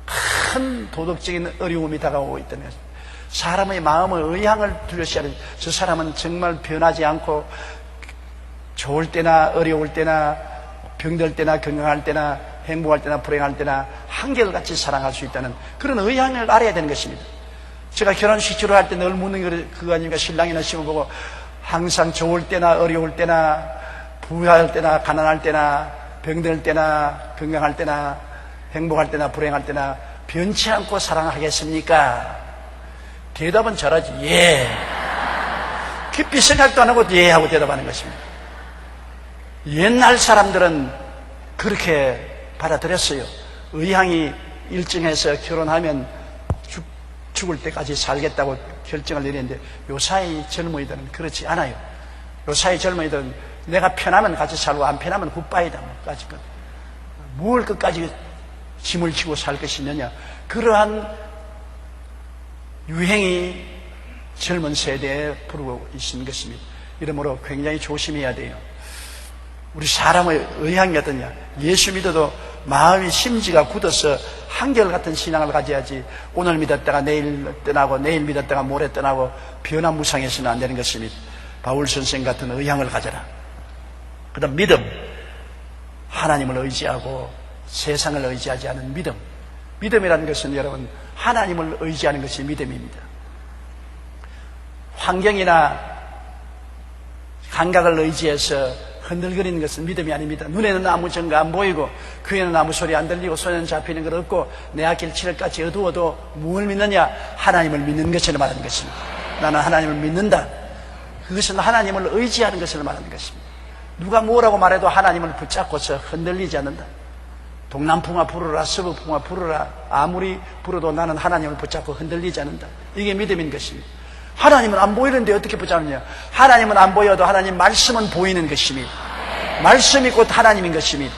큰 도덕적인 어려움이 다가오고 있다는 것입니다. 사람의 마음의 의향을 두려워해야 돼요. 저 사람은 정말 변하지 않고 좋을 때나 어려울 때나 병들 때나 건강할 때나 행복할 때나 불행할 때나 한결같이 사랑할 수 있다는 그런 의향을 알아야 되는 것입니다. 제가 결혼식 치료할 때 늘 묻는 그거 아닙니까? 신랑이나 시부 보고 항상 좋을 때나 어려울 때나 부유할 때나 가난할 때나 병들 때나 건강할 때나 행복할 때나 불행할 때나 변치 않고 사랑하겠습니까? 대답은 잘하지. 예. 깊이 생각도 안 하고 예 하고 대답하는 것입니다. 옛날 사람들은 그렇게 받아들였어요. 의향이 일정해서 결혼하면 죽을 때까지 살겠다고 결정을 내렸는데 요사이 젊은이들은 그렇지 않아요. 요사이 젊은이들은 내가 편하면 같이 살고 안 편하면 굿바이다. 뭘 끝까지 짐을 지고 살 것이 있느냐. 그러한 유행이 젊은 세대에 부르고 있는 것입니다. 이러므로 굉장히 조심해야 돼요. 우리 사람의 의향이 어떠냐. 예수 믿어도 마음이 심지가 굳어서 한결같은 신앙을 가져야지 오늘 믿었다가 내일 떠나고 내일 믿었다가 모레 떠나고 변화무쌍해서는 안 되는 것입니다. 바울 선생 같은 의향을 가져라. 그 다음 믿음. 하나님을 의지하고 세상을 의지하지 않은 믿음. 믿음이라는 것은 여러분 하나님을 의지하는 것이 믿음입니다. 환경이나 감각을 의지해서 흔들거리는 것은 믿음이 아닙니다. 눈에는 아무 증거 안 보이고 귀에는 아무 소리 안 들리고 손에는 잡히는 것 없고 내 앞길 칠흑같이 어두워도 뭘 믿느냐? 하나님을 믿는 것을 말하는 것입니다. 나는 하나님을 믿는다. 그것은 하나님을 의지하는 것을 말하는 것입니다. 누가 뭐라고 말해도 하나님을 붙잡고서 흔들리지 않는다. 동남풍아 불어라 서북풍아 불어라 아무리 불어도 나는 하나님을 붙잡고 흔들리지 않는다. 이게 믿음인 것입니다. 하나님은 안 보이는데 어떻게 붙잡느냐? 하나님은 안 보여도 하나님 말씀은 보이는 것입니다. 말씀이 곧 하나님인 것입니다.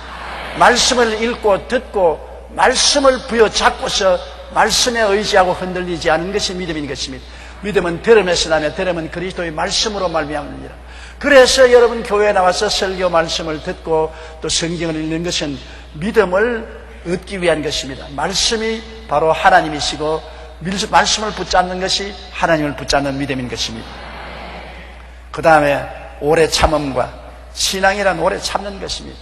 말씀을 읽고 듣고 말씀을 부여잡고서 말씀에 의지하고 흔들리지 않은 것이 믿음인 것입니다. 믿음은 들음에서 나며 들음은 그리스도의 말씀으로 말미암느니라. 그래서 여러분 교회에 나와서 설교 말씀을 듣고 또 성경을 읽는 것은 믿음을 얻기 위한 것입니다. 말씀이 바로 하나님이시고 말씀을 붙잡는 것이 하나님을 붙잡는 믿음인 것입니다. 그 다음에 오래 참음과 신앙이란 오래 참는 것입니다.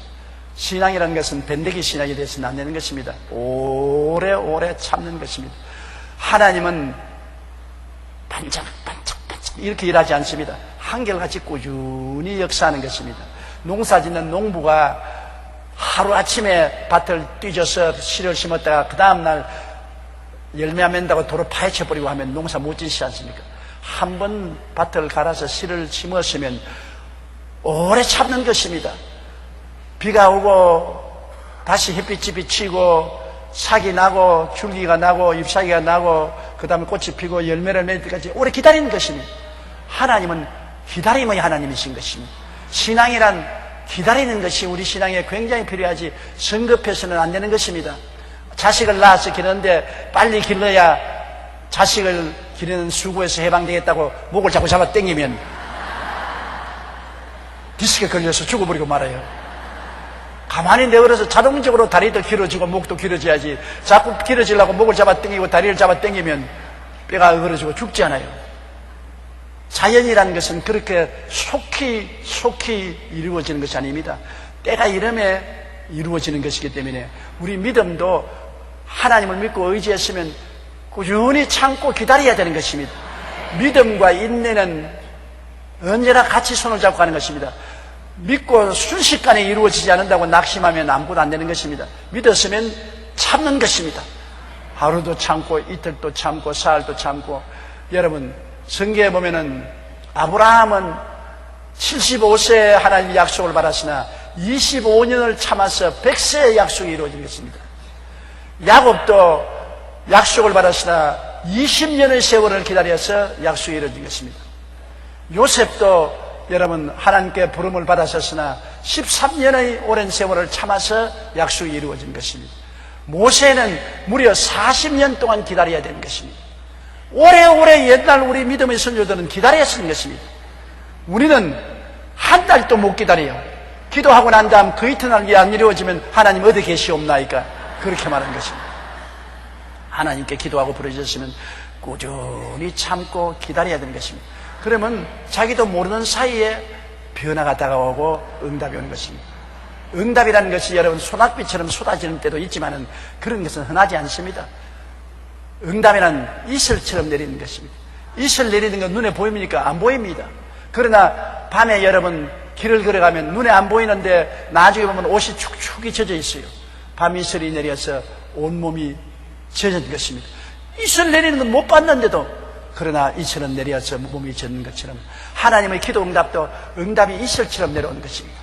신앙이라는 것은 bende기 신앙이 되어서는 안 되는 것입니다. 오래오래 참는 것입니다. 하나님은 반짝반짝 이렇게 일하지 않습니다. 한결같이 꾸준히 역사하는 것입니다. 농사 짓는 농부가 하루아침에 밭을 뒤져서 씨를 심었다가 그 다음날 열매 안 맺는다고 도로 파헤쳐버리고 하면 농사 못 짓지 않습니까? 한 번 밭을 갈아서 씨를 심었으면 오래 참는 것입니다. 비가 오고 다시 햇빛이 비치고 sak이 나고 줄기가 나고 잎사귀가 나고 그 다음에 꽃이 피고 열매를 맺을 때까지 오래 기다리는 것입니다. 하나님은 기다림의 하나님이신 것입니다. 신앙이란 기다리는 것이 우리 신앙에 굉장히 필요하지 성급해서는 안 되는 것입니다. 자식을 낳아서 기르는데 빨리 길러야 자식을 기르는 수고에서 해방되겠다고 목을 자꾸 잡아 당기면 디스크에 걸려서 죽어버리고 말아요. 가만히 내버려서 자동적으로 다리도 길어지고 목도 길어져야지 자꾸 길어지려고 목을 잡아 당기고 다리를 잡아 당기면 뼈가 어그러지고 죽지 않아요. 자연이라는 것은 그렇게 속히 이루어지는 것이 아닙니다. 때가 이름에 이루어지는 것이기 때문에 우리 믿음도 하나님을 믿고 의지했으면 꾸준히 참고 기다려야 되는 것입니다. 믿음과 인내는 언제나 같이 손을 잡고 가는 것입니다. 믿고 순식간에 이루어지지 않는다고 낙심하면 아무것도 안 되는 것입니다. 믿었으면 참는 것입니다. 하루도 참고 이틀도 참고 사흘도 참고. 여러분 성경에 보면은 아브라함은 75세에 하나님의 약속을 받았으나 25년을 참아서 100세의 약속이 이루어진 것입니다. 야곱도 약속을 받았으나 20년의 세월을 기다려서 약속이 이루어진 것입니다. 요셉도 여러분 하나님께 부름을 받았었으나 13년의 오랜 세월을 참아서 약속이 이루어진 것입니다. 모세는 무려 40년 동안 기다려야 되는 것입니다. 오래오래 옛날 우리 믿음의 선조들은 기다려야 하는 것입니다. 우리는 한 달도 못 기다려요. 기도하고 난 다음 그 이튿날이 안 이루어지면 하나님 어디 계시옵나이까 그렇게 말하는 것입니다. 하나님께 기도하고 부르짖으시면 꾸준히 참고 기다려야 되는 것입니다. 그러면 자기도 모르는 사이에 변화가 다가오고 응답이 오는 것입니다. 응답이라는 것이 여러분 소낙비처럼 쏟아지는 때도 있지만 그런 것은 흔하지 않습니다. 응답이란 이슬처럼 내리는 것입니다. 이슬 내리는 건 눈에 보입니까? 안 보입니다. 그러나 밤에 여러분 길을 걸어가면 눈에 안 보이는데 나중에 보면 옷이 축축이 젖어 있어요. 밤 이슬이 내려서 온몸이 젖은 것입니다. 이슬 내리는 건 못 봤는데도 그러나 이슬은 내려서 몸이 젖는 것처럼 하나님의 기도 응답도 응답이 이슬처럼 내려오는 것입니다.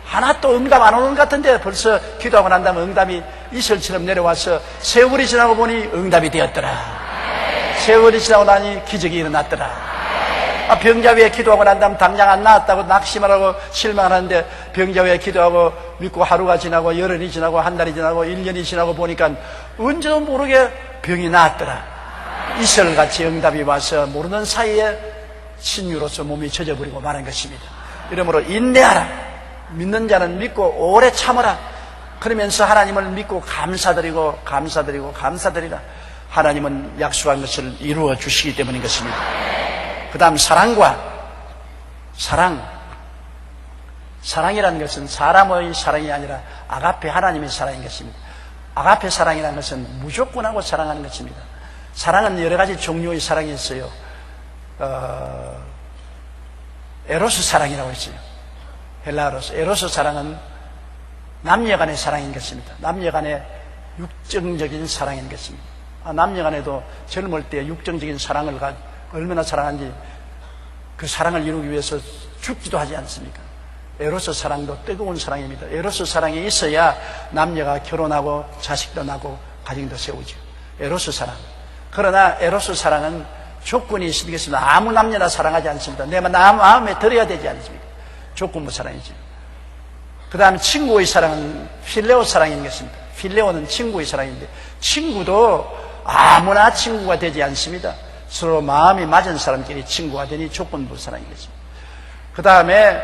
하나 또 응답 안 오는 것 같은데 벌써 기도하고 난 다음에 응답이 이슬처럼 내려와서 세월이 지나고 보니 응답이 되었더라. 세월이 지나고 나니 기적이 일어났더라. 병자 위에 기도하고 난 다음 당장 안 나았다고 낙심하라고 실망하는데 병자 위에 기도하고 믿고 하루가 지나고 열흘이 지나고 한 달이 지나고 1년이 지나고 보니까 언제도 모르게 병이 나았더라. 이슬같이 응답이 와서 모르는 사이에 신유로서 몸이 젖어버리고 마는 것입니다. 이러므로 인내하라. 믿는 자는 믿고 오래 참으라. 그러면서 하나님을 믿고 감사드리고 감사드리라. 하나님은 약속한 것을 이루어 주시기 때문인 것입니다. 그 다음 사랑이라는 것은 사람의 사랑이 아니라 아가페 하나님의 사랑인 것입니다. 아가페 사랑이라는 것은 무조건하고 사랑하는 것입니다. 사랑은 여러 가지 종류의 사랑이 있어요. 에로스 사랑이라고 있어요. 헬라어로서 에로스 사랑은 남녀간의 사랑인 것입니다. 남녀간의 육정적인 사랑인 것입니다. 남녀간에도 젊을 때 육정적인 사랑을 얼마나 사랑한지 그 사랑을 이루기 위해서 죽지도 하지 않습니까? 에로스 사랑도 뜨거운 사랑입니다. 에로스 사랑이 있어야 남녀가 결혼하고 자식도 낳고 가정도 세우죠. 에로스 사랑. 그러나 에로스 사랑은 조건이 있습니다. 아무 남녀나 사랑하지 않습니다. 내 마음에 들어야 되지 않습니까? 조건부 사랑이죠. 그 다음 친구의 사랑은 필레오 사랑인 것입니다. 필레오는 친구의 사랑인데 친구도 아무나 친구가 되지 않습니다. 서로 마음이 맞은 사람끼리 친구가 되니 조건부 사랑인 것입니다. 그 다음에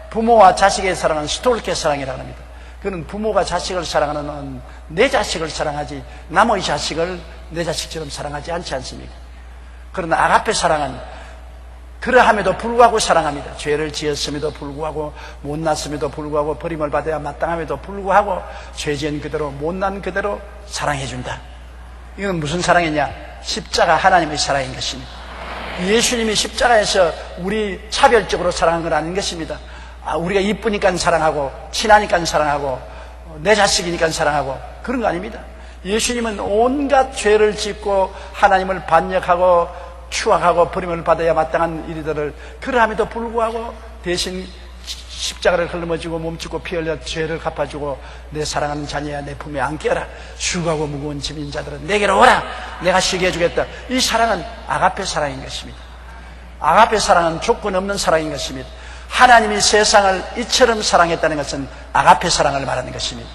부모와 자식의 사랑은 스톨케 사랑이라고 합니다. 그는 부모가 자식을 사랑하는 내 자식을 사랑하지 남의 자식을 내 자식처럼 사랑하지 않지 않습니까? 그러나 아가페 사랑은 그러함에도 불구하고 사랑합니다. 죄를 지었음에도 불구하고, 못났음에도 불구하고, 버림을 받아야 마땅함에도 불구하고 죄지은 그대로, 못난 그대로 사랑해준다. 이건 무슨 사랑이냐? 십자가 하나님의 사랑인 것입니다. 예수님이 십자가에서 우리 차별적으로 사랑한 건 아닌 것입니다. 우리가 이쁘니까 사랑하고, 친하니까 사랑하고, 내 자식이니까 사랑하고, 그런 거 아닙니다. 예수님은 온갖 죄를 짓고 하나님을 반역하고 추악하고 버림을 받아야 마땅한 일들을, 그러함에도 불구하고 대신 십자가를 흘러머지고 몸짓고 피 흘려 죄를 갚아주고, 내 사랑하는 자녀야 내 품에 안겨라, 수고하고 무거운 짐진 자들은 내게로 오라, 내가 쉬게 해주겠다. 이 사랑은 아가페 사랑인 것입니다. 아가페 사랑은 조건 없는 사랑인 것입니다. 하나님이 세상을 이처럼 사랑했다는 것은 아가페 사랑을 말하는 것입니다.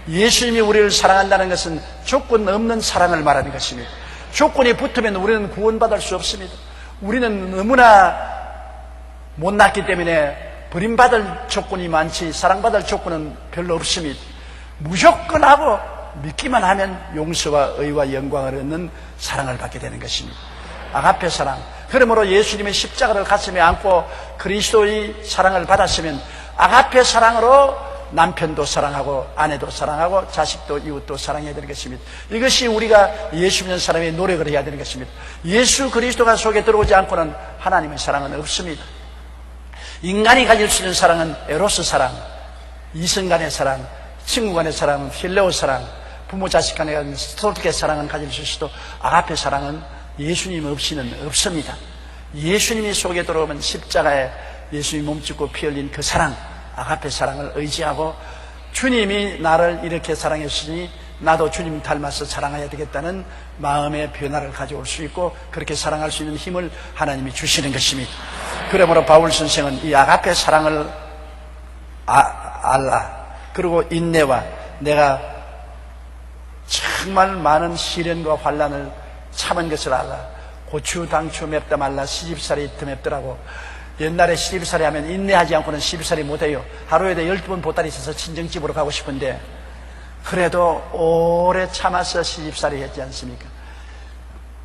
예수님이 우리를 사랑한다는 것은 조건 없는 사랑을 말하는 것입니다. 조건이 붙으면 우리는 구원받을 수 없습니다. 우리는 너무나 못났기 때문에 버림받을 조건이 많지 사랑받을 조건은 별로 없습니다. 무조건 하고 믿기만 하면 용서와 의와 영광을 얻는 사랑을 받게 되는 것입니다. 아가페 사랑. 그러므로 예수님의 십자가를 가슴에 안고 그리스도의 사랑을 받았으면 아가페 사랑으로 남편도 사랑하고 아내도 사랑하고 자식도 이웃도 사랑해야 되는 것입니다. 이것이 우리가 예수 믿는 사람의 노력을 해야 되는 것입니다. 예수 그리스도가 속에 들어오지 않고는 하나님의 사랑은 없습니다. 인간이 가질 수 있는 사랑은 에로스 사랑, 이성 간의 사랑, 친구 간의 사랑, 필레오 사랑, 부모 자식 간의 스토르케 사랑은 가질 수 있어도 아가페 사랑은 예수님 없이는 없습니다. 예수님이 속에 들어오면 십자가에 예수님이 몸짓고 피 흘린 그 사랑, 아가페 사랑을 의지하고, 주님이 나를 이렇게 사랑했으니 나도 주님 닮아서 사랑해야 되겠다는 마음의 변화를 가져올 수 있고, 그렇게 사랑할 수 있는 힘을 하나님이 주시는 것입니다. 그러므로 바울 선생은 이 아가페 사랑을 알라, 그리고 인내와, 내가 정말 많은 시련과 환난을 참은 것을 알라. 고추 당초 맵다 말라, 시집살이 더 맵더라고. 옛날에 시집살이 하면 인내하지 않고는 시집살이 못해요. 하루에도 12번 보따리 있어서 친정집으로 가고 싶은데, 그래도 오래 참아서 시집살이 했지 않습니까?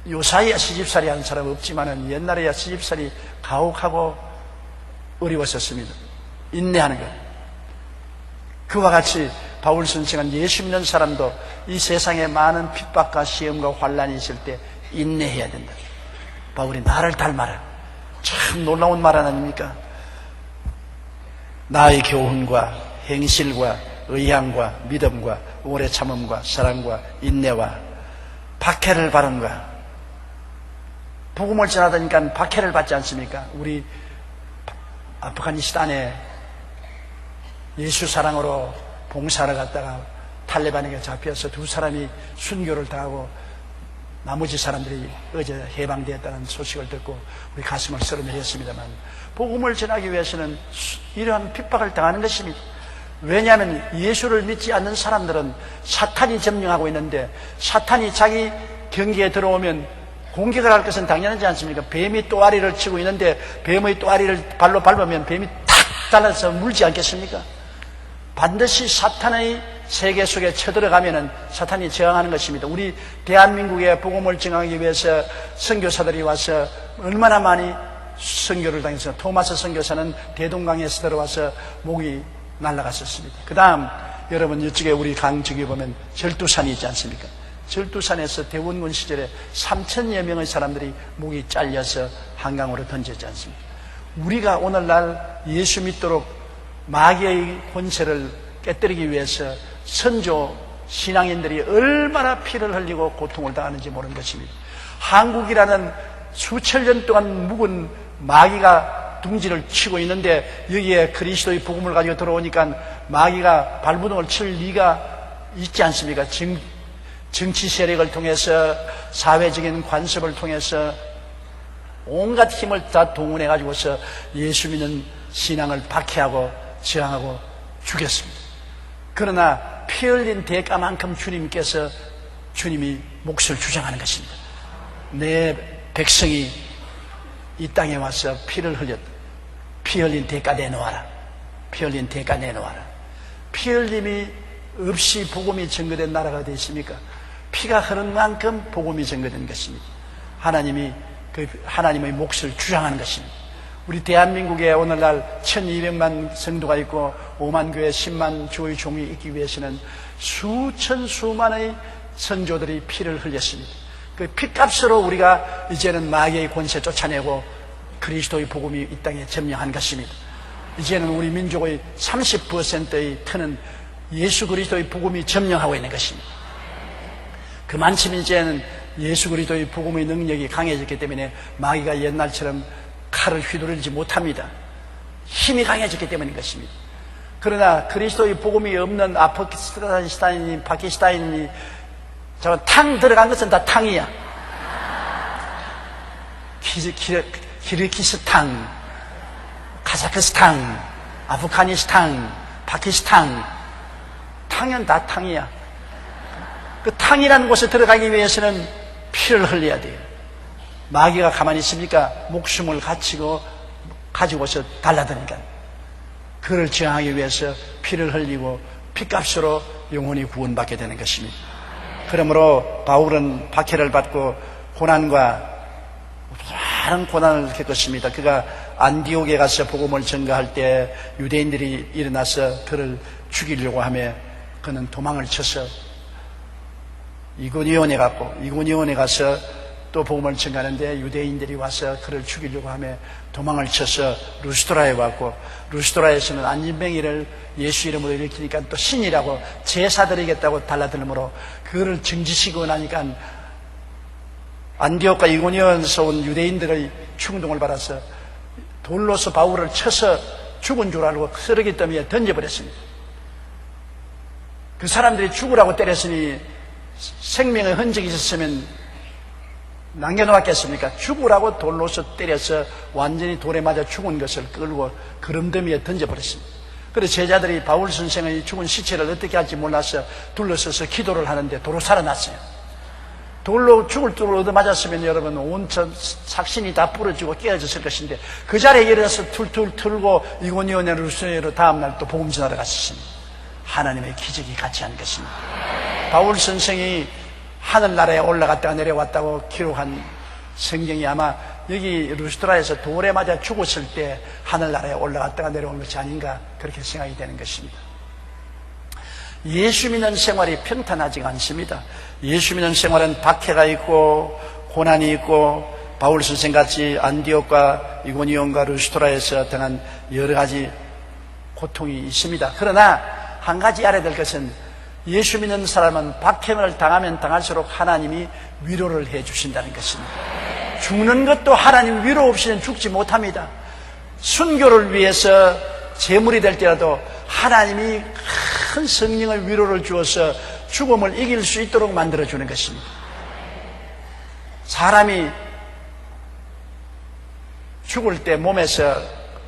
요사이야 시집살이 하는 사람 없지만은 옛날에야 시집살이 가혹하고 어려웠었습니다. 인내하는 것. 그와 같이 바울 선생은 예수 믿는 사람도 이 세상에 많은 핍박과 시험과 환난이 있을 때 인내해야 된다. 바울이 나를 닮아라. 참 놀라운 말 아닙니까? 나의 교훈과 행실과 의향과 믿음과 오래 참음과 사랑과 인내와 박해를 바른과, 복음을 전하다니까 박해를 받지 않습니까? 우리 아프가니스탄에 예수 사랑으로 봉사를 갔다가 탈레반에게 잡혀서 두 사람이 순교를 당하고 나머지 사람들이 어제 해방되었다는 소식을 듣고 우리 가슴을 쓰러뜨렸습니다만, 복음을 전하기 위해서는 이러한 핍박을 당하는 것입니다. 왜냐하면 예수를 믿지 않는 사람들은 사탄이 점령하고 있는데, 사탄이 자기 경계에 들어오면 공격을 할 것은 당연하지 않습니까? 뱀이 또아리를 치고 있는데 뱀의 또아리를 발로 밟으면 뱀이 탁 잘라서 물지 않겠습니까? 반드시 사탄의 세계 속에 쳐들어가면은 사탄이 저항하는 것입니다. 우리 대한민국에 복음을 전하기 위해서 선교사들이 와서 얼마나 많이 선교를 당해서, 토마스 선교사는 대동강에서 들어와서 목이 날아갔었습니다. 그 다음 여러분 이쪽에 우리 강쪽에 보면 절두산이 있지 않습니까? 절두산에서 대원군 시절에 3,000여 명의 사람들이 목이 잘려서 한강으로 던졌지 않습니까? 우리가 오늘날 예수 믿도록 마귀의 권세를 깨뜨리기 위해서 선조 신앙인들이 얼마나 피를 흘리고 고통을 당하는지 모르는 것입니다. 한국이라는 수천 년 동안 묵은 마귀가 둥지를 치고 있는데, 여기에 그리스도의 복음을 가지고 들어오니까 마귀가 발부동을 칠 리가 있지 않습니까? 정치 세력을 통해서, 사회적인 관습을 통해서 온갖 힘을 다 동원해가지고서 예수 믿는 신앙을 박해하고 저항하고 죽였습니다. 그러나 피 흘린 대가만큼 주님이 몫을 주장하는 것입니다. 내 백성이 이 땅에 와서 피를 흘렸다. 피 흘린 대가 내놓아라. 피 흘린 대가 내놓아라. 피 흘림이 없이 복음이 증거된 나라가 어디 있습니까? 피가 흐른 만큼 복음이 증거된 것입니다. 하나님이 하나님의 몫을 주장하는 것입니다. 우리 대한민국에 오늘날 1200만 성도가 있고 5만 교회 10만 주의 종이 있기 위해서는 수천 수만의 선조들이 피를 흘렸습니다. 그 피값으로 우리가 이제는 마귀의 권세 쫓아내고 그리스도의 복음이 이 땅에 점령한 것입니다. 이제는 우리 민족의 30%의 터는 예수 그리스도의 복음이 점령하고 있는 것입니다. 그만큼 이제는 예수 그리스도의 복음의 능력이 강해졌기 때문에 마귀가 옛날처럼 칼을 휘두르지 못합니다. 힘이 강해졌기 때문인 것입니다. 그러나 그리스도의 복음이 없는 아프가니스탄이니 파키스탄이니 저건 탕 들어간 것은 다 탕이야. 키르기스탄, 카자흐스탄, 아프가니스탄, 파키스탄, 탕은 다 탕이야. 그 탕이라는 곳에 들어가기 위해서는 피를 흘려야 돼요. 마귀가 가만히 있습니까? 목숨을 가지고서 달라드니까. 그를 저항하기 위해서 피를 흘리고 피값으로 영혼이 구원받게 되는 것입니다. 그러므로 바울은 박해를 받고 고난과 많은 고난을 겪었습니다. 그가 안디옥에 가서 복음을 전가할 때 유대인들이 일어나서 그를 죽이려고 하며 그는 도망을 쳐서 이고니온에 가서 또 복음을 전가하는데 유대인들이 와서 그를 죽이려고 하며 도망을 쳐서 루스드라에 왔고, 루스드라에서는 안진뱅이를 예수 이름으로 일으키니까 또 신이라고 제사 드리겠다고 달라들므로 그를 정지시키고 나니까 안디옥과 이고니온에서 온 유대인들의 충동을 받아서 돌로서 바울을 쳐서 죽은 줄 알고 쓰레기 더미에 던져버렸습니다. 그 사람들이 죽으라고 때렸으니 생명의 흔적이 있었으면 남겨놓았겠습니까? 죽으라고 돌로서 때려서 완전히 돌에 맞아 죽은 것을 끌고 그름더미에 던져버렸습니다. 그래서 제자들이 바울 선생의 죽은 시체를 어떻게 할지 몰라서 둘러서서 기도를 하는데 도로 살아났어요. 돌로 죽을 줄 얻어맞았으면 여러분 온 삭신이 다 부러지고 깨어졌을 것인데 그 자리에 일어나서 툴툴 틀고 이고니온의 루스드라로 다음날 또 복음 전하러 갔었습니다. 하나님의 기적이 같이 한 것입니다. 바울 선생이 하늘나라에 올라갔다가 내려왔다고 기록한 성경이 아마 여기 루스드라에서 돌에 맞아 죽었을 때 하늘나라에 올라갔다가 내려온 것이 아닌가 그렇게 생각이 되는 것입니다. 예수 믿는 생활이 평탄하지가 않습니다. 예수 믿는 생활은 박해가 있고 고난이 있고 바울 선생같이 안디옥과 이고니온과 루스드라에서 당한 여러 가지 고통이 있습니다. 그러나 한 가지 알아야 될 것은 예수 믿는 사람은 박해를 당하면 당할수록 하나님이 위로를 해 주신다는 것입니다. 죽는 것도 하나님 위로 없이는 죽지 못합니다. 순교를 위해서 제물이 될지라도 하나님이 큰 성령의 위로를 주어서 죽음을 이길 수 있도록 만들어주는 것입니다. 사람이 죽을 때 몸에서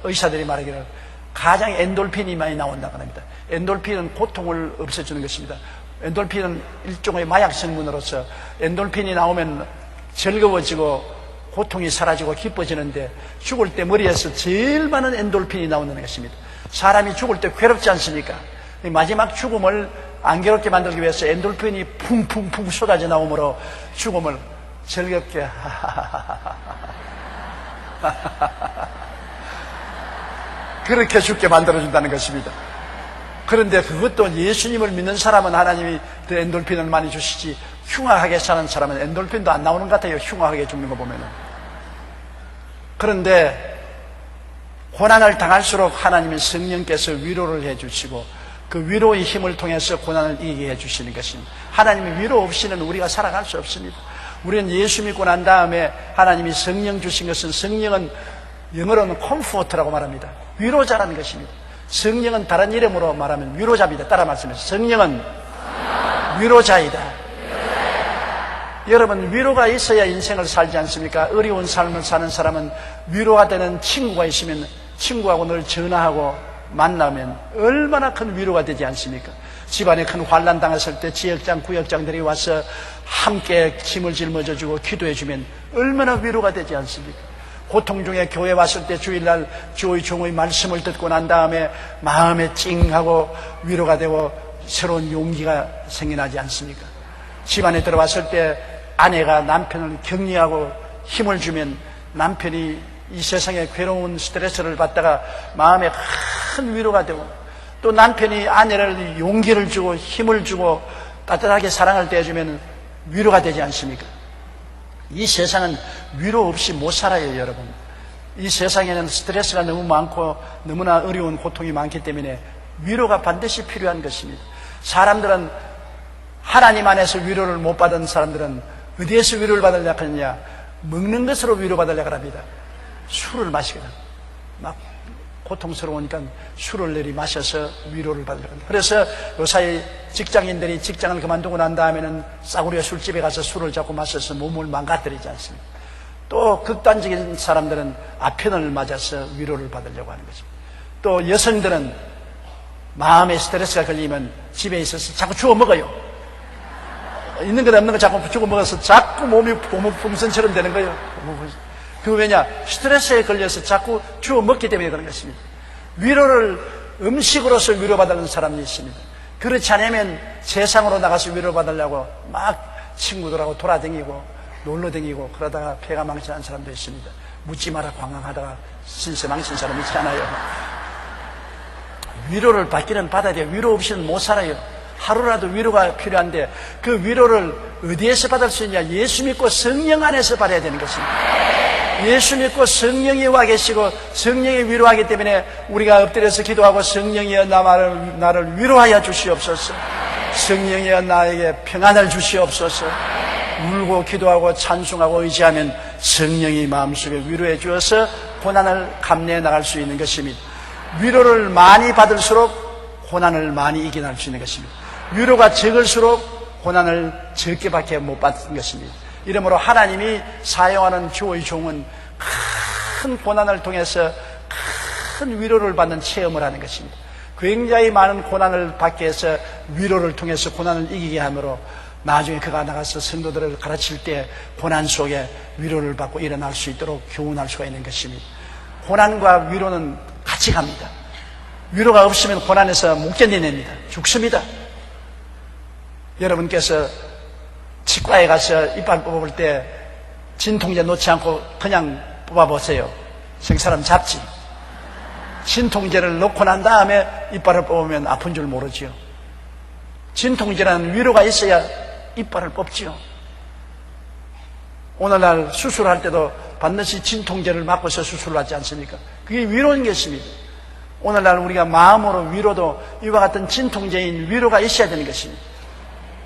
의사들이 말하기를 가장 엔돌핀이 많이 나온다고 합니다. 엔돌핀은 고통을 없애주는 것입니다. 엔돌핀은 일종의 마약 성분으로서 엔돌핀이 나오면 즐거워지고 고통이 사라지고 기뻐지는데 죽을 때 머리에서 제일 많은 엔돌핀이 나오는 것입니다. 사람이 죽을 때 괴롭지 않습니까? 마지막 죽음을 안 괴롭게 만들기 위해서 엔돌핀이 쿵쿵쿵 쏟아져 나오므로 죽음을 즐겁게 그렇게 죽게 만들어준다는 것입니다. 그런데 그것도 예수님을 믿는 사람은 하나님이 그 엔돌핀을 많이 주시지 흉악하게 사는 사람은 엔돌핀도 안 나오는 것 같아요. 흉악하게 죽는 거 보면은. 그런데 고난을 당할수록 하나님의 성령께서 위로를 해주시고 그 위로의 힘을 통해서 고난을 이기게 해주시는 것입니다. 하나님의 위로 없이는 우리가 살아갈 수 없습니다. 우리는 예수 믿고 난 다음에 하나님이 성령 주신 것은 성령은 영어로는 컴포트라고 말합니다. 위로자라는 것입니다. 성령은 다른 이름으로 말하면 위로자입니다. 따라 말씀해주세요. 성령은 위로자이다. 여러분 위로가 있어야 인생을 살지 않습니까? 어려운 삶을 사는 사람은 위로가 되는 친구가 있으면 친구하고 늘 전화하고 만나면 얼마나 큰 위로가 되지 않습니까? 집안에 큰 환난 당했을 때 지역장 구역장들이 와서 함께 짐을 짊어져주고 기도해주면 얼마나 위로가 되지 않습니까? 고통 중에 교회 왔을 때 주일날 주의 종의 말씀을 듣고 난 다음에 마음에 찡하고 위로가 되고 새로운 용기가 생겨나지 않습니까? 집안에 들어왔을 때 아내가 남편을 격려하고 힘을 주면 남편이 이 세상에 괴로운 스트레스를 받다가 마음에 큰 위로가 되고, 또 남편이 아내를 용기를 주고 힘을 주고 따뜻하게 사랑을 떼어주면 위로가 되지 않습니까? 이 세상은 위로 없이 못 살아요, 여러분. 이 세상에는 스트레스가 너무 많고 너무나 어려운 고통이 많기 때문에 위로가 반드시 필요한 것입니다. 사람들은 하나님 안에서 위로를 못 받은 사람들은 어디에서 위로를 받으려고 하느냐? 먹는 것으로 위로받으려고 합니다. 술을 마시거든. 막 고통스러우니까 술을 내리 마셔서 위로를 받으려고 합니다. 그래서 요사이 직장인들이 직장을 그만두고 난 다음에는 싸구려 술집에 가서 술을 자꾸 마셔서 몸을 망가뜨리지 않습니다. 또 극단적인 사람들은 아편을 맞아서 위로를 받으려고 하는 것입니다. 또 여성들은 마음에 스트레스가 걸리면 집에 있어서 자꾸 주워 먹어요. 있는 것 없는 거 자꾸 주워 먹어서 자꾸 몸이 고무풍선처럼 되는 거예요. 그 왜냐? 스트레스에 걸려서 자꾸 주워 먹기 때문에 그런 것입니다. 위로를 음식으로서 위로받는 사람이 있습니다. 그렇지 않으면 세상으로 나가서 위로받으려고 막 친구들하고 돌아다니고 놀러다니고 그러다가 폐가 망신한 사람도 있습니다. 묻지 마라 관광하다가 신세 망친 사람 있잖아요. 위로를 받기는 받아야 돼요. 위로 없이는 못 살아요. 하루라도 위로가 필요한데 그 위로를 어디에서 받을 수 있냐? 예수 믿고 성령 안에서 받아야 되는 것입니다. 예수 믿고 성령이 와 계시고 성령이 위로하기 때문에 우리가 엎드려서 기도하고 성령이여 나를 위로하여 주시옵소서. 성령이여 나에게 평안을 주시옵소서. 울고 기도하고 찬송하고 의지하면 성령이 마음속에 위로해 주어서 고난을 감내해 나갈 수 있는 것입니다. 위로를 많이 받을수록 고난을 많이 이겨낼 수 있는 것입니다. 위로가 적을수록 고난을 적게밖에 못 받는 것입니다. 이러므로 하나님이 사용하는 주의 종은 큰 고난을 통해서 큰 위로를 받는 체험을 하는 것입니다. 굉장히 많은 고난을 받게 해서 위로를 통해서 고난을 이기게 하므로 나중에 그가 나가서 성도들을 가르칠 때 고난 속에 위로를 받고 일어날 수 있도록 교훈할 수가 있는 것입니다. 고난과 위로는 같이 갑니다. 위로가 없으면 고난에서 못 견뎌냅니다. 죽습니다. 여러분께서 치과에 가서 이빨 뽑을 때 진통제 놓지 않고 그냥 뽑아보세요. 생사람 잡지. 진통제를 놓고 난 다음에 이빨을 뽑으면 아픈 줄 모르지요. 진통제라는 위로가 있어야 이빨을 뽑지요. 오늘날 수술할 때도 반드시 진통제를 맞고서 수술을 하지 않습니까? 그게 위로인 것입니다. 오늘날 우리가 마음으로 위로도 이와 같은 진통제인 위로가 있어야 되는 것입니다.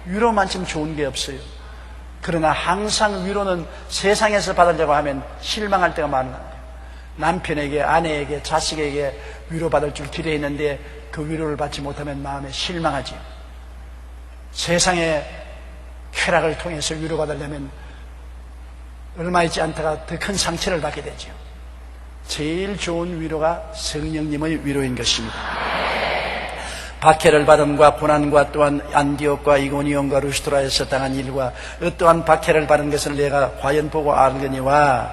위로만큼 좋은 게 없어요. 그러나 항상 위로는 세상에서 받으려고 하면 실망할 때가 많아요. 남편에게, 아내에게, 자식에게 위로받을 줄 기대했는데 그 위로를 받지 못하면 마음에 실망하지요. 세상의 쾌락을 통해서 위로받으려면 얼마 있지 않다가 더 큰 상처를 받게 되죠. 제일 좋은 위로가 성령님의 위로인 것입니다. 박해를 받음과 고난과 또한 안디옥과 이고니온과 루스드라에서 당한 일과 어떠한 박해를 받은 것을 내가 과연 보고 알거니와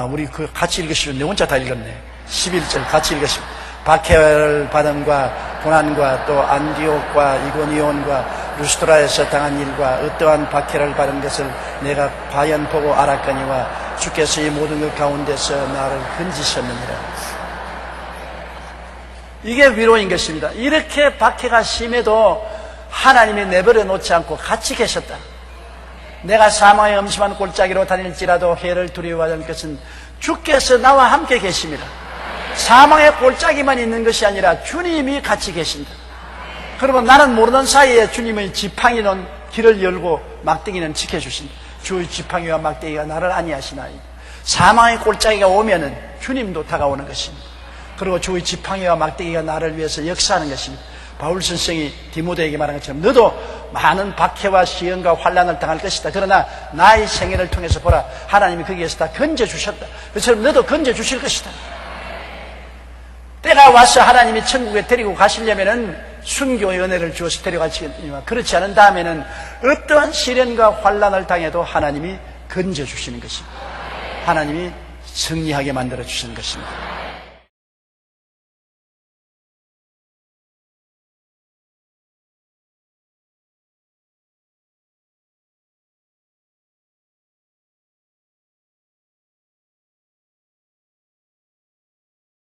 우리 같이 읽으시면 내 혼자 다 읽었네. 11절 같이 읽으시면 박해를 받음과 고난과 또 안디옥과 이고니온과 루스드라에서 당한 일과 어떠한 박해를 받은 것을 내가 과연 보고 알았거니와 주께서 이 모든 것 가운데서 나를 건지셨느니라. 이게 위로인 것입니다. 이렇게 박해가 심해도 하나님이 내버려 놓지 않고 같이 계셨다. 내가 사망의 음침한 골짜기로 다닐지라도 해를 두려워하는 것은 주께서 나와 함께 계십니다. 사망의 골짜기만 있는 것이 아니라 주님이 같이 계신다. 그러면 나는 모르는 사이에 주님의 지팡이는 길을 열고 막대기는 지켜주신다. 주의 지팡이와 막대기가 나를 안위하시나이다. 사망의 골짜기가 오면은 주님도 다가오는 것입니다. 그리고 주의 지팡이와 막대기가 나를 위해서 역사하는 것입니다. 바울 선생이 디모데에게 말한 것처럼 너도 많은 박해와 시험과 환난을 당할 것이다. 그러나 나의 생애를 통해서 보라. 하나님이 거기에서 다 건져주셨다. 그처럼 너도 건져주실 것이다. 때가 와서 하나님이 천국에 데리고 가시려면은 순교의 은혜를 주어서 데려가시겠지만 그렇지 않은 다음에는 어떠한 시련과 환난을 당해도 하나님이 건져주시는 것입니다. 하나님이 승리하게 만들어주시는 것입니다.